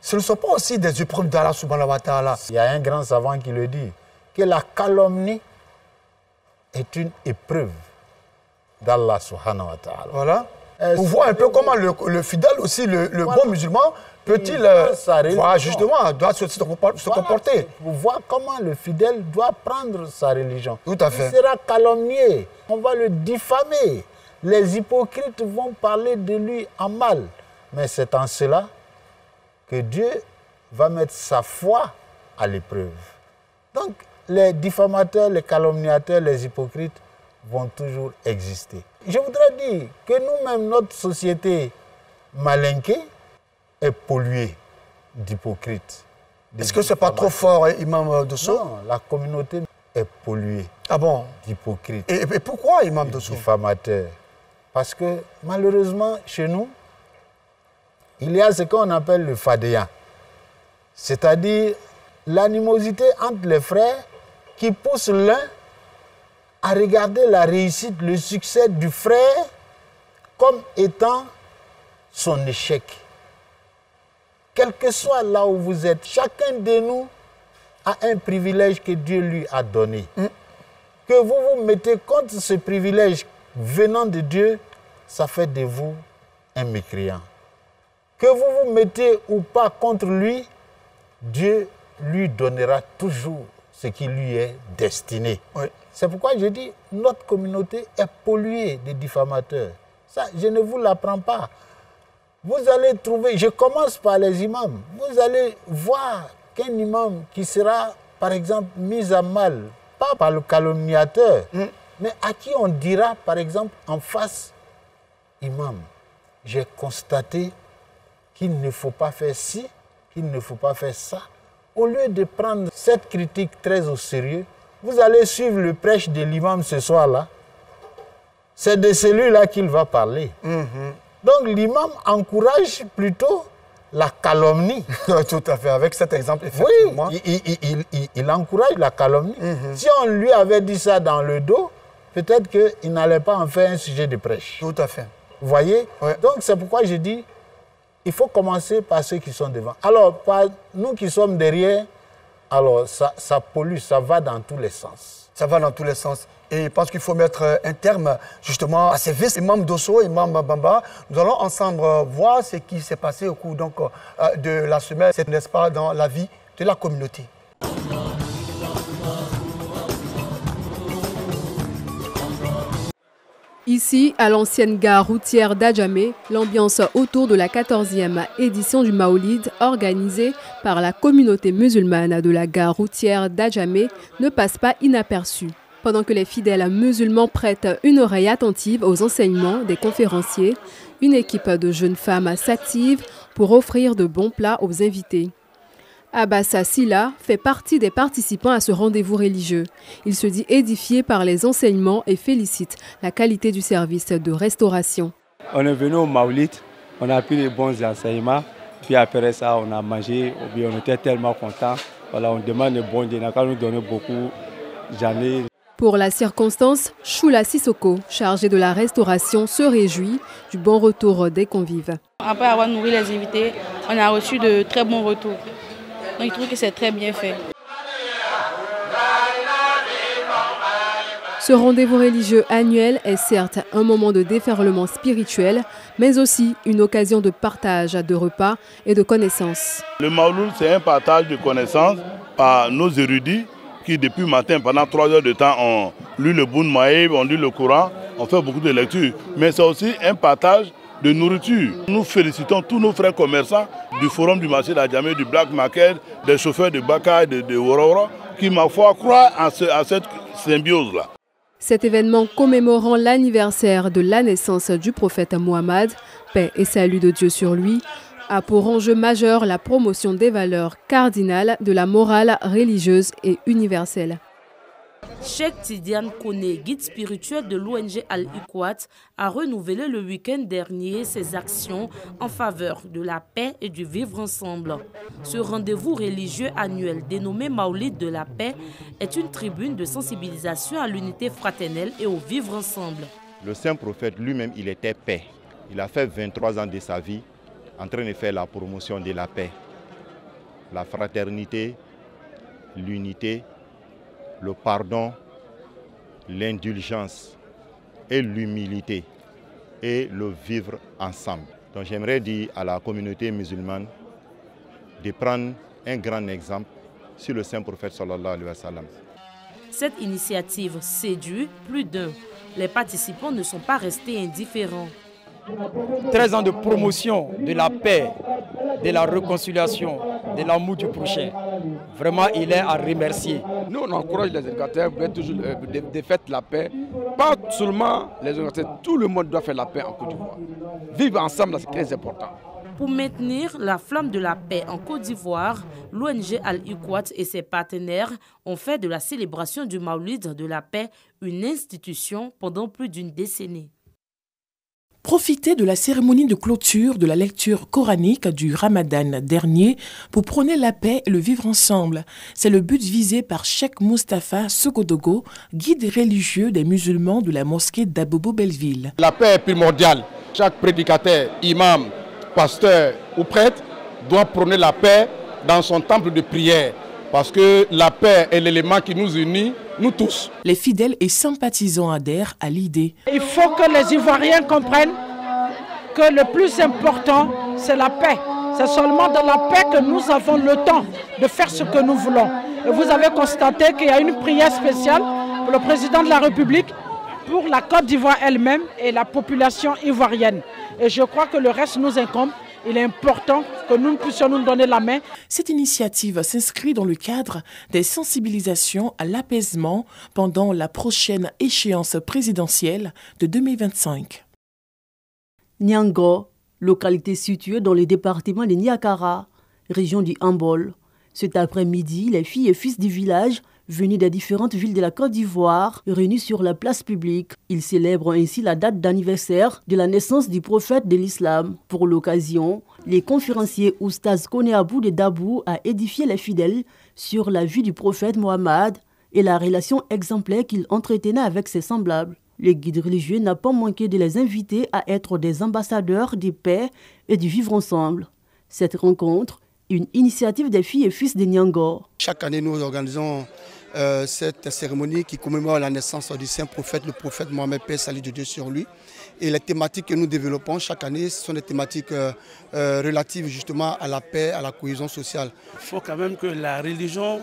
Speaker 2: ce ne sont pas aussi des épreuves d'Allah subhanahu wa ta'ala?
Speaker 3: Il y a un grand savant qui le dit, que la calomnie est une épreuve d'Allah subhanahu wa ta'ala.
Speaker 2: Voilà. On voit un peu comment le fidèle aussi, le bon musulman, peut-il voilà, justement, doit se comporter.
Speaker 3: Pour voir comment le fidèle doit prendre sa religion.
Speaker 2: Tout à fait.
Speaker 3: Il sera calomnié, on va le diffamer. Les hypocrites vont parler de lui en mal. Mais c'est en cela que Dieu va mettre sa foi à l'épreuve. Donc, les diffamateurs, les calomniateurs, les hypocrites vont toujours exister. Je voudrais dire que nous-mêmes, notre société malinquée est polluée d'hypocrites.
Speaker 2: Est-ce que ce n'est pas trop fort, Imam Dosso?
Speaker 3: Non, la communauté est polluée d'hypocrites.
Speaker 2: Et pourquoi, Imam Dosso?
Speaker 3: Diffamateurs. Parce que malheureusement, chez nous, il y a ce qu'on appelle le fadéen. C'est-à-dire l'animosité entre les frères qui pousse l'un à regarder la réussite, le succès du frère comme étant son échec. Quel que soit là où vous êtes, chacun de nous a un privilège que Dieu lui a donné. Que vous vous mettez contre ce privilège venant de Dieu, ça fait de vous un mécréant. Que vous vous mettez ou pas contre lui, Dieu lui donnera toujours ce qui lui est destiné.
Speaker 2: Oui.
Speaker 3: C'est pourquoi je dis, notre communauté est polluée de diffamateurs. Ça, je ne vous l'apprends pas. Vous allez trouver, je commence par les imams, vous allez voir qu'un imam qui sera, par exemple, mis à mal, pas par le calomniateur, mais à qui on dira, par exemple, en face, imam, j'ai constaté qu'il ne faut pas faire ci, qu'il ne faut pas faire ça. Au lieu de prendre cette critique très au sérieux, vous allez suivre le prêche de l'imam ce soir-là. C'est de celui-là qu'il va parler. Donc l'imam encourage plutôt la calomnie.
Speaker 2: Tout à fait, avec cet exemple, effectivement.
Speaker 3: Oui, il encourage la calomnie. Si on lui avait dit ça dans le dos, peut-être qu'il n'allait pas en faire un sujet de prêche.
Speaker 2: Tout à fait.
Speaker 3: Vous voyez?
Speaker 2: Oui.
Speaker 3: Donc c'est pourquoi je dis, il faut commencer par ceux qui sont devant. Alors, par nous qui sommes derrière, alors ça pollue, ça va dans tous les sens.
Speaker 2: Ça va dans tous les sens. Et je pense qu'il faut mettre un terme justement à ces vices. Imam Dosso, Imam Bamba, nous allons ensemble voir ce qui s'est passé au cours donc, de la semaine, n'est-ce pas, dans la vie de la communauté.
Speaker 10: Ici, à l'ancienne gare routière d'Adjamé, l'ambiance autour de la 14e édition du Maoulid organisée par la communauté musulmane de la gare routière d'Adjamé ne passe pas inaperçue. Pendant que les fidèles musulmans prêtent une oreille attentive aux enseignements des conférenciers, une équipe de jeunes femmes s'active pour offrir de bons plats aux invités. Abbas Silla fait partie des participants à ce rendez-vous religieux. Il se dit édifié par les enseignements et félicite la qualité du service de restauration.
Speaker 11: On est venu au Maoulid, on a pris les bons enseignements, puis après ça on a mangé, on était tellement contents. Voilà, on demande le bon Dieu, il a nous donné beaucoup.
Speaker 10: Pour la circonstance, Choula Sissoko, chargée de la restauration, se réjouit du bon retour des convives.
Speaker 12: Après avoir nourri les invités, on a reçu de très bons retours. Donc je trouve que c'est très bien fait.
Speaker 10: Ce rendez-vous religieux annuel est certes un moment de déferlement spirituel, mais aussi une occasion de partage de repas et de connaissances.
Speaker 13: Le Mawloud, c'est un partage de connaissances par nos érudits qui, depuis le matin, pendant 3 heures de temps, ont lu le Boun Maïb, ont lu le Coran, ont fait beaucoup de lectures. Mais c'est aussi un partage de nourriture. Nous félicitons tous nos frères commerçants du Forum du marché d'Adjamé, du Black Market, des chauffeurs de Baka et de Wororo, qui, ma foi, croient à cette symbiose-là.
Speaker 10: Cet événement commémorant l'anniversaire de la naissance du prophète Mohammed, paix et salut de Dieu sur lui, a pour enjeu majeur la promotion des valeurs cardinales de la morale religieuse et universelle.
Speaker 14: Cheikh Tidiane Koné, guide spirituel de l'ONG Al-Iqwat, a renouvelé le week-end dernier ses actions en faveur de la paix et du vivre ensemble. Ce rendez-vous religieux annuel dénommé Maoulid de la paix est une tribune de sensibilisation à l'unité fraternelle et au vivre ensemble.
Speaker 15: Le saint prophète lui-même, il était paix. Il a fait 23 ans de sa vie en train de faire la promotion de la paix, la fraternité, l'unité, le pardon, l'indulgence et l'humilité et le vivre ensemble. Donc j'aimerais dire à la communauté musulmane de prendre un grand exemple sur le saint prophète sallallahu alayhi wa sallam.
Speaker 14: Cette initiative séduit plus d'un. Les participants ne sont pas restés indifférents.
Speaker 16: 13 ans de promotion de la paix, de la réconciliation, de l'amour du prochain. Vraiment, il est à remercier.
Speaker 17: Nous, on encourage les éducateurs de faire la paix. Pas seulement les éducateurs, tout le monde doit faire la paix en Côte d'Ivoire. Vivre ensemble, c'est très important.
Speaker 14: Pour maintenir la flamme de la paix en Côte d'Ivoire, l'ONG Al-Iqwat et ses partenaires ont fait de la célébration du Maoulid de la paix une institution pendant plus d'une décennie.
Speaker 18: Profitez de la cérémonie de clôture de la lecture coranique du Ramadan dernier pour prôner la paix et le vivre ensemble. C'est le but visé par Cheikh Moustapha Sogodogo, guide religieux des musulmans de la mosquée d'Abobo-Belleville.
Speaker 17: La paix est primordiale. Chaque prédicateur, imam, pasteur ou prêtre doit prôner la paix dans son temple de prière. Parce que la paix est l'élément qui nous unit, nous tous.
Speaker 18: Les fidèles et sympathisants adhèrent à l'idée.
Speaker 19: Il faut que les Ivoiriens comprennent que le plus important, c'est la paix. C'est seulement dans la paix que nous avons le temps de faire ce que nous voulons. Et vous avez constaté qu'il y a une prière spéciale pour le président de la République, pour la Côte d'Ivoire elle-même et la population ivoirienne. Et je crois que le reste nous incombe. Il est important que nous puissions nous donner la main.
Speaker 18: Cette initiative s'inscrit dans le cadre des sensibilisations à l'apaisement pendant la prochaine échéance présidentielle de 2025.
Speaker 4: Niango, localité située dans le département de Niakara, région du Hambol. Cet après-midi, les filles et fils du village, venus des différentes villes de la Côte d'Ivoire, réunis sur la place publique. Ils célèbrent ainsi la date d'anniversaire de la naissance du prophète de l'islam. Pour l'occasion, les conférenciers Oustaz Koné Abou de Dabou a édifié les fidèles sur la vie du prophète Mohammed et la relation exemplaire qu'il entretenait avec ses semblables. Le guide religieux n'a pas manqué de les inviter à être des ambassadeurs de paix et du vivre ensemble. Cette rencontre, une initiative des filles et fils de Niango.
Speaker 2: Chaque année, nous organisons cette cérémonie qui commémore la naissance du saint prophète, le prophète Mohammed, paix et salut de Dieu sur lui. Et les thématiques que nous développons chaque année, ce sont des thématiques relatives justement à la paix, à la cohésion sociale.
Speaker 20: Il faut quand même que la religion,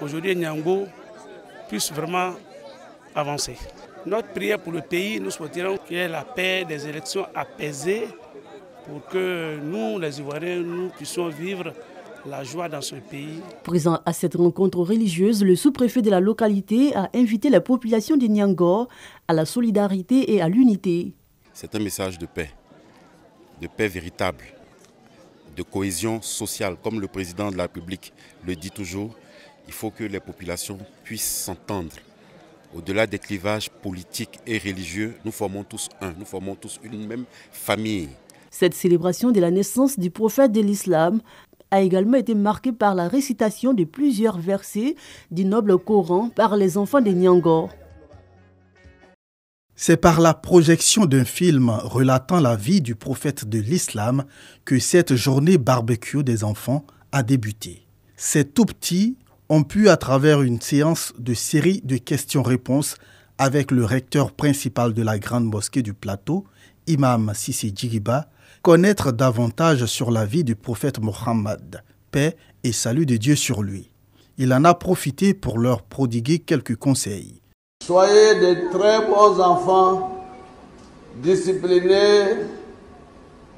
Speaker 20: aujourd'hui Niango, puisse vraiment avancer. Notre prière pour le pays, nous souhaiterons qu'il y ait la paix, des élections apaisées pour que nous, les Ivoiriens, nous puissions vivre la joie dans ce pays.
Speaker 4: Présent à cette rencontre religieuse, le sous-préfet de la localité a invité la population de Niango à la solidarité et à l'unité.
Speaker 21: C'est un message de paix véritable, de cohésion sociale. Comme le président de la République le dit toujours, il faut que les populations puissent s'entendre. Au-delà des clivages politiques et religieux, nous formons tous un, nous formons tous une même famille.
Speaker 4: Cette célébration de la naissance du prophète de l'islam a également été marqué par la récitation de plusieurs versets du noble Coran par les enfants des Niangor.
Speaker 1: C'est par la projection d'un film relatant la vie du prophète de l'islam que cette journée barbecue des enfants a débuté. Ces tout-petits ont pu, à travers une séance de série de questions-réponses avec le recteur principal de la grande mosquée du plateau, Imam Sissi Djigiba, connaître davantage sur la vie du prophète Mohammed, paix et salut de Dieu sur lui. Il en a profité pour leur prodiguer quelques conseils.
Speaker 22: Soyez de très bons enfants, disciplinés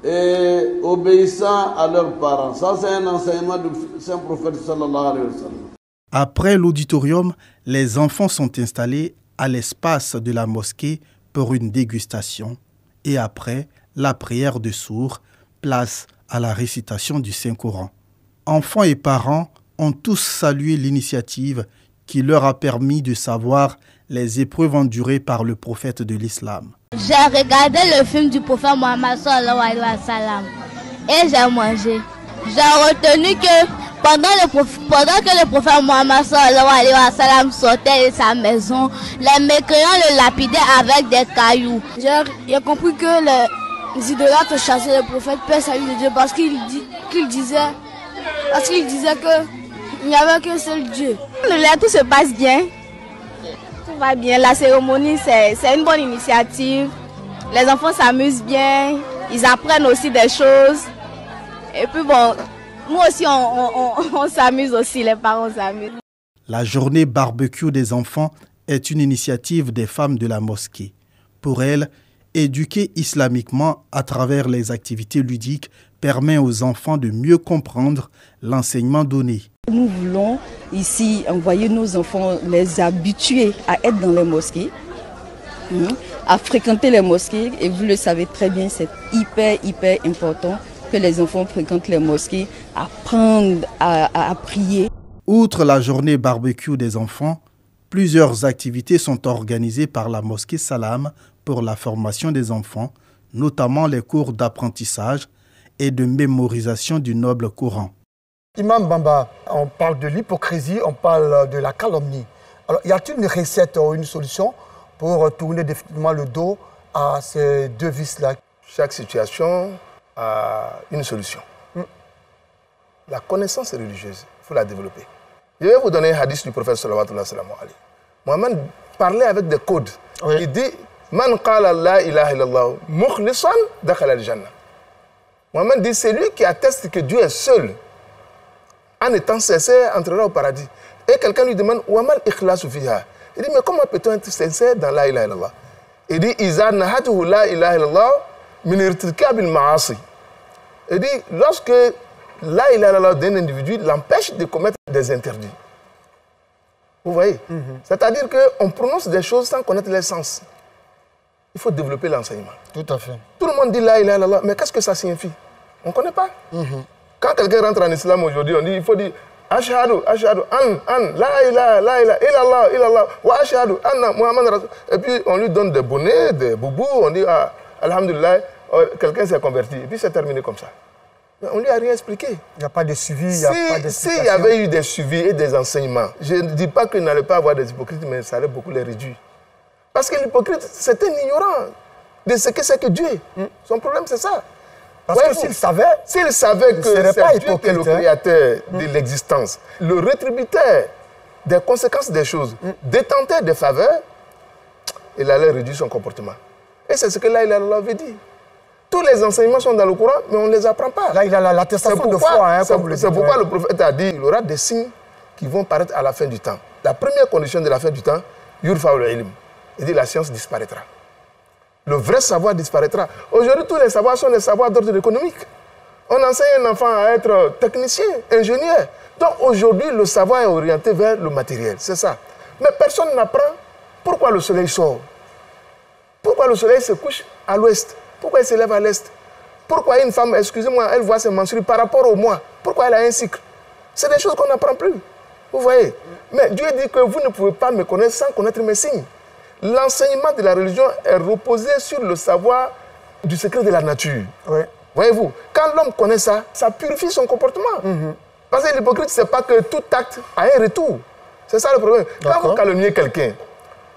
Speaker 22: et obéissants à leurs parents. Ça, c'est un enseignement du saint prophète sallallahu alayhi wa sallam.
Speaker 1: Après l'auditorium, les enfants sont installés à l'espace de la mosquée pour une dégustation. Et après, la prière de sourds, place à la récitation du Saint-Coran. Enfants et parents ont tous salué l'initiative qui leur a permis de savoir les épreuves endurées par le prophète de l'islam.
Speaker 23: J'ai regardé le film du prophète Mohammed sallallahu alayhi wa sallam et j'ai mangé. J'ai retenu que pendant que le prophète Mohammed sallallahu alayhi wa sallam sortait de sa maison, les mécréants le lapidaient avec des cailloux.
Speaker 24: J'ai compris que les idolâtres chassaient le prophète, paix salut de Dieu, parce qu'il disait qu'il n'y avait qu'un seul Dieu.
Speaker 23: Tout se passe bien. Tout va bien. La cérémonie, c'est une bonne initiative. Les enfants s'amusent bien. Ils apprennent aussi des choses. Et puis bon, nous aussi, on s'amuse aussi. Les parents s'amusent.
Speaker 1: La journée barbecue des enfants est une initiative des femmes de la mosquée. Pour elles, éduquer islamiquement à travers les activités ludiques permet aux enfants de mieux comprendre l'enseignement donné.
Speaker 25: Nous voulons ici envoyer nos enfants, les habituer à être dans les mosquées, à fréquenter les mosquées. Et vous le savez très bien, c'est hyper important que les enfants fréquentent les mosquées, apprennent à prier.
Speaker 1: Outre la journée barbecue des enfants, plusieurs activités sont organisées par la mosquée Salam pour la formation des enfants, notamment les cours d'apprentissage et de mémorisation du noble Coran.
Speaker 2: Imam Bamba, on parle de l'hypocrisie, on parle de la calomnie. Alors, y a-t-il une recette ou une solution pour tourner définitivement le dos à ces deux vices-là?
Speaker 6: Chaque situation a une solution. La connaissance religieuse, il faut la développer. Je vais vous donner un hadith du prophète sallallahu alayhi wa sallam. Mohammed parlait avec des codes. Oui. Il dit Man qala la ilaha illallah mukhlisan dakhala al-jannah. Mohammed dit c'est lui qui atteste que Dieu est seul. En étant sincère, entrera au paradis. Et quelqu'un lui demande Wamal ikhlasu fiha. Il dit mais comment peut-on être sincère dans la ilaha illallah? Il dit Iza nahatuhu la ilaha illallah min irtikabil ma'asi. Il dit lorsque la ilaha illallah d'un individu l'empêche de commettre des interdits. Vous voyez? C'est-à-dire qu'on prononce des choses sans connaître les sens. Il faut développer l'enseignement.
Speaker 2: Tout à fait.
Speaker 6: Tout le monde dit la ilaha illallah, mais qu'est-ce que ça signifie? On ne connaît pas. Quand quelqu'un rentre en islam aujourd'hui, on dit il faut dire Ashhadu, ashhadu, la ilaha illallah, wa ashhadu, anna Muhammad Rasul. Et puis on lui donne des bonnets, des boubous, on dit alhamdulillah, quelqu'un s'est converti. Et puis c'est terminé comme ça. Mais on ne lui a rien expliqué.
Speaker 2: Il n'y a pas de suivi, il n'y a pas d'explication.
Speaker 6: S'il y avait eu des suivis et des enseignements, je ne dis pas qu'il n'allait pas avoir des hypocrites, mais ça allait beaucoup les réduire. Parce que l'hypocrite, c'est un ignorant de ce que c'est que Dieu. Son problème, c'est ça.
Speaker 2: Parce que s'il savait
Speaker 6: que c'est Dieu qui est le créateur de l'existence, le rétributeur des conséquences des choses, détenteur des faveurs, il allait réduire son comportement. Et c'est ce que là, il avait dit. Tous les enseignements sont dans le Coran, mais on ne les apprend pas.
Speaker 2: Là, il a l'attestation de foi.
Speaker 6: C'est pourquoi le prophète a dit il y aura des signes qui vont paraître à la fin du temps. La première condition de la fin du temps, yurfa'ul ilm. Il dit la science disparaîtra. Le vrai savoir disparaîtra. Aujourd'hui, tous les savoirs sont des savoirs d'ordre économique. On enseigne un enfant à être technicien, ingénieur. Donc aujourd'hui, le savoir est orienté vers le matériel. C'est ça. Mais personne n'apprend pourquoi le soleil sort. Pourquoi le soleil se couche à l'ouest. Pourquoi il se lève à l'est. Pourquoi une femme, excusez-moi, elle voit ses menstrues par rapport au mois. Pourquoi elle a un cycle. C'est des choses qu'on n'apprend plus. Vous voyez. Mais Dieu dit que vous ne pouvez pas me connaître sans connaître mes signes. L'enseignement de la religion est reposé sur le savoir du secret de la nature.
Speaker 2: Oui.
Speaker 6: Voyez-vous, quand l'homme connaît ça, ça purifie son comportement. Parce que l'hypocrite, ce n'est pas que tout acte a un retour. C'est ça le problème. Quand vous calomniez quelqu'un,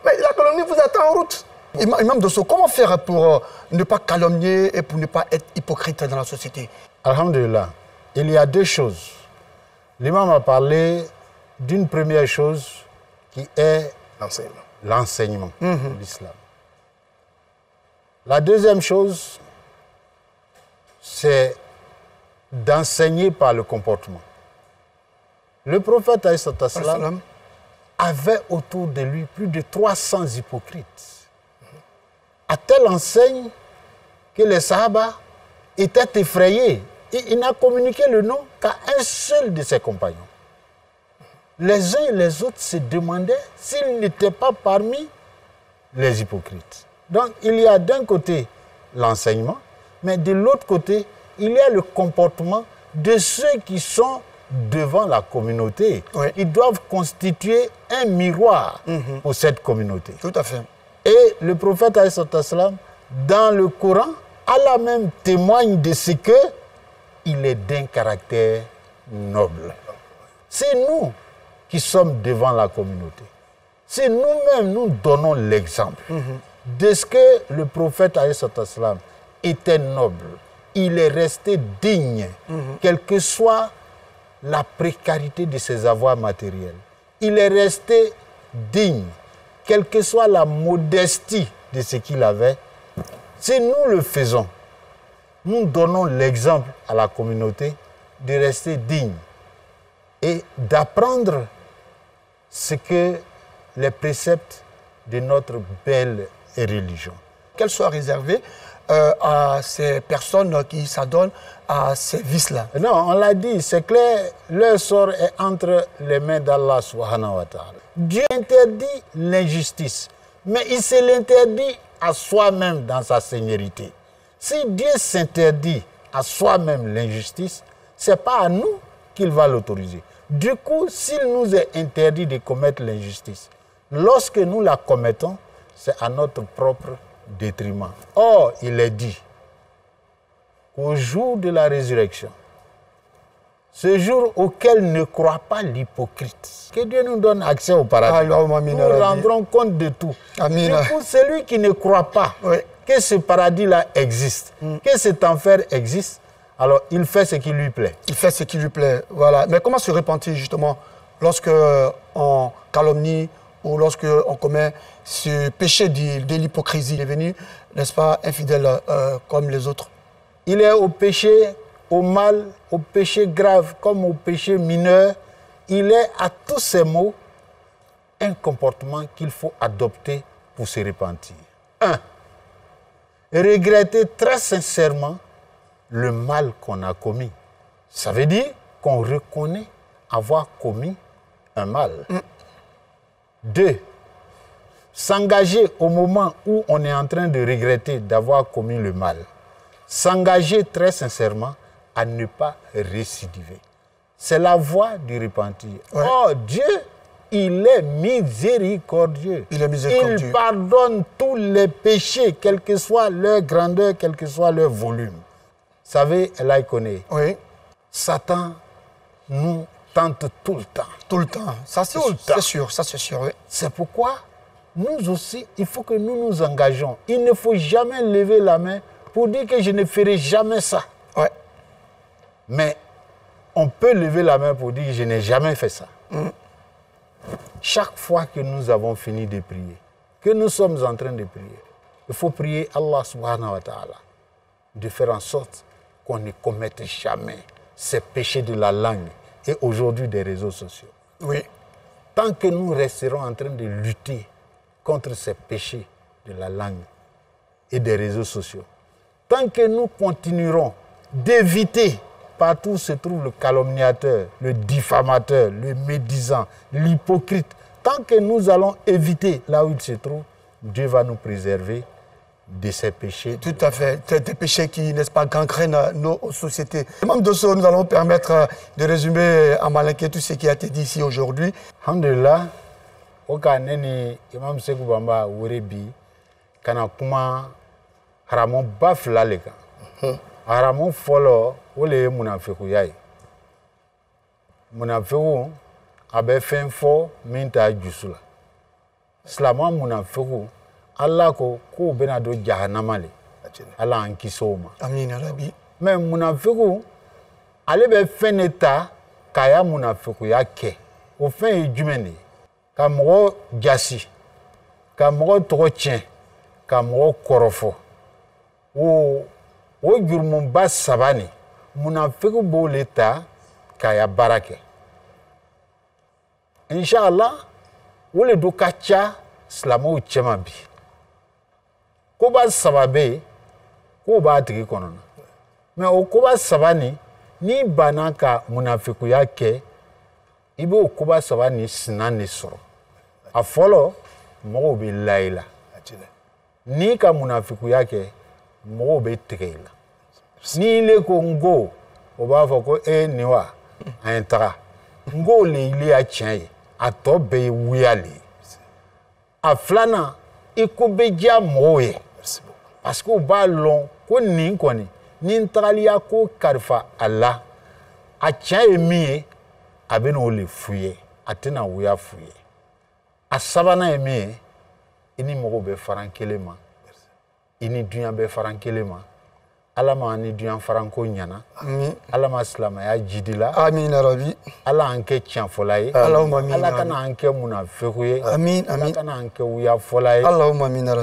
Speaker 6: mais la calomnie vous attend en route. Imam Dosso, comment faire pour ne pas calomnier et pour ne pas être hypocrite dans la société?
Speaker 3: Alhamdulillah, il y a deux choses. L'imam a parlé d'une première chose qui est l'enseignement de l'islam. La deuxième chose, c'est d'enseigner par le comportement. Le prophète ﷺ avait autour de lui plus de 300 hypocrites. À telle enseigne que les Sahaba étaient effrayés. Et il n'a communiqué le nom qu'à un seul de ses compagnons. Les uns et les autres se demandaient s'ils n'étaient pas parmi les hypocrites. Donc il y a d'un côté l'enseignement, mais de l'autre côté, il y a le comportement de ceux qui sont devant la communauté. Ils doivent constituer un miroir pour cette communauté.
Speaker 6: Tout à fait.
Speaker 3: Et le prophète, dans le Coran, Allah même témoigne de ce qu'il est d'un caractère noble. C'est nous qui sommes devant la communauté. C'est nous-mêmes, nous donnons l'exemple de ce que le prophète était noble. Il est resté digne, quelle que soit la précarité de ses avoirs matériels. Il est resté digne, quelle que soit la modestie de ce qu'il avait. Si nous le faisons, nous donnons l'exemple à la communauté de rester digne et d'apprendre ce que les préceptes de notre belle religion.
Speaker 6: Qu'elle soit réservée à ces personnes qui s'adonnent à ces vices-là.
Speaker 3: Non, on l'a dit, c'est clair, leur sort est entre les mains d'Allah subhanahu wa ta'ala. Dieu interdit l'injustice, mais il se l'interdit à soi-même dans sa séniorité. Si Dieu s'interdit à soi-même l'injustice, ce n'est pas à nous qu'il va l'autoriser. Du coup, s'il nous est interdit de commettre l'injustice, lorsque nous la commettons, c'est à notre propre détriment. Or, il est dit qu'au jour de la résurrection, ce jour auquel ne croit pas l'hypocrite, que Dieu nous donne accès au paradis, nous rendrons compte de tout. Du coup, celui qui ne croit pas que ce paradis-là existe, que cet enfer existe, alors il fait ce qui lui plaît.
Speaker 6: Il fait ce qui lui plaît, voilà. Mais comment se repentir justement lorsque on calomnie ou lorsque on commet ce péché de l'hypocrisie, devenu, n'est-ce pas, infidèle comme les autres?
Speaker 3: Il est au péché, au mal, au péché grave comme au péché mineur. Il est à tous ces mots un comportement qu'il faut adopter pour se repentir. 1. Regretter très sincèrement le mal qu'on a commis. Ça veut dire qu'on reconnaît avoir commis un mal. 2. S'engager au moment où on est en train de regretter d'avoir commis le mal. S'engager très sincèrement à ne pas récidiver. C'est la voie du repentir. Oh, Dieu, il est miséricordieux.
Speaker 6: Il est miséricordieux.
Speaker 3: Il pardonne tous les péchés, quelle que soit leur grandeur, quel que soit leur volume. Vous savez, Allah connaît.
Speaker 6: Oui.
Speaker 3: Satan nous tente tout le temps.
Speaker 6: Tout le temps. Ça, c'est sûr. Ça, c'est sûr. Oui.
Speaker 3: C'est pourquoi nous aussi, il faut que nous nous engageons. Il ne faut jamais lever la main pour dire que je ne ferai jamais ça.
Speaker 6: Ouais.
Speaker 3: Mais on peut lever la main pour dire que je n'ai jamais fait ça. Chaque fois que nous avons fini de prier, que nous sommes en train de prier, il faut prier Allah subhanahu wa ta'ala de faire en sorte qu'on ne commette jamais ces péchés de la langue et aujourd'hui des réseaux sociaux.
Speaker 6: Oui.
Speaker 3: Tant que nous resterons en train de lutter contre ces péchés de la langue et des réseaux sociaux, tant que nous continuerons d'éviter partout où se trouve le calomniateur, le diffamateur, le médisant, l'hypocrite, tant que nous allons éviter là où il se trouve, Dieu va nous préserver de ces péchés.
Speaker 6: Tout à fait. Des péchés qui, n'est-ce pas, gangrènent nos sociétés. Imam Dosso, nous allons permettre de résumer en malinqué tout ce qui a été dit ici aujourd'hui.
Speaker 3: Alhamdulillah, Okaneni Imam Sekou Bamba Wurebi, Kana Kuma Haramon Baflaleka. aramu fɔlɔ o le ye munafikuya ye munafiku a bɛ fɛn fɔ min t'a jusu la silamɛ munafiku ala ko k'u bɛna don jahanama le ala an kisi o ma mɛ munafiku ale bɛ fɛn de ta k'a ya munafikuya kɛ o fɛn ye jumɛn de ye ka mɔgɔ jasi ka mɔgɔ tɔgɔ tiɲɛ ka mɔgɔ kɔrɔfɔ o jurumuba saba nin munafiku b'o le ta k'a ya baara kɛ inshallah o le do ka ca silamɛw cɛman bi koba saba bɛ yen k'o b'a tigi kɔnɔna mɛ o koba saba nin n'i banna ka munafikuya kɛ i b'o koba saba nin sina de sɔrɔ a fɔlɔ mɔgɔw bɛ la i la n'i ka munafikuya kɛ mɔgɔw bɛ tigɛ i la n'i le ko n ko o b'a fɔ ko nin wa an ye taga n ko le ile y'a tiɲɛ ye a tɔ bɛɛ ye wuya le ye a filanan i ko bɛ diya mɔgɔw ye parce que u b'a lɔn ko nin kɔni ni n tagaliya ko kalifa a la a tiɲɛ ye min ye a bɛ n'o le f'u ye a tɛna wuya f'u ye a sabanan ye min ye i ni mɔgɔw bɛ faran kelen ma i ni duɲa bɛ faran kelen ma ala ma ni duɲa faranko ɲana ala ma silamɛya jidi la ala an kɛ tiɲɛfɔla ye ala kana an kɛ munafiku ye ala kana an kɛ wuyafɔla ye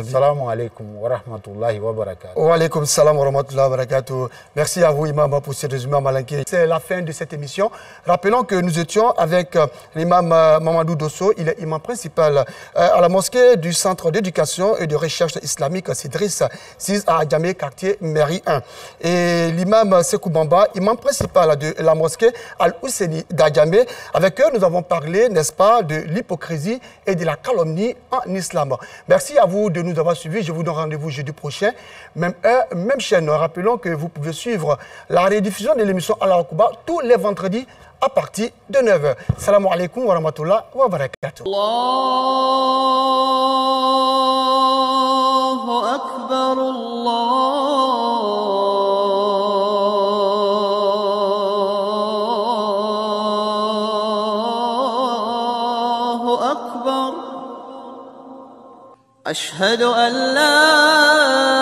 Speaker 3: salamu alaikum wa rahmatullahi wa barakatuh.
Speaker 2: Wa alaikum salam wa rahmatullahi wa barakatuh. Merci à vous imam pour ce résumé malinqué. C'est la fin de cette émission. Rappelons que nous étions avec l'imam Mamadou Dosso, il est imam principal à la mosquée du centre d'éducation et de recherche islamique Sidris 6 à Adjamé, quartier Mairie 1. Et l'imam Sekou Bamba, imam principal de la mosquée Al-Husseini d'Adjamé. Avec eux, nous avons parlé, n'est-ce pas, de l'hypocrisie et de la calomnie en islam. Merci à vous de nous avoir suivis. Je vous donne rendez-vous jeudi prochain. Même heure, même chaîne. Rappelons que vous pouvez suivre la rediffusion de l'émission Al Akuba tous les vendredis à partir de 9h. Salam alaikum wa rahmatullah wa barakatuh.
Speaker 5: Allahu Akbar, Allahu Akbar. Ashhadu an la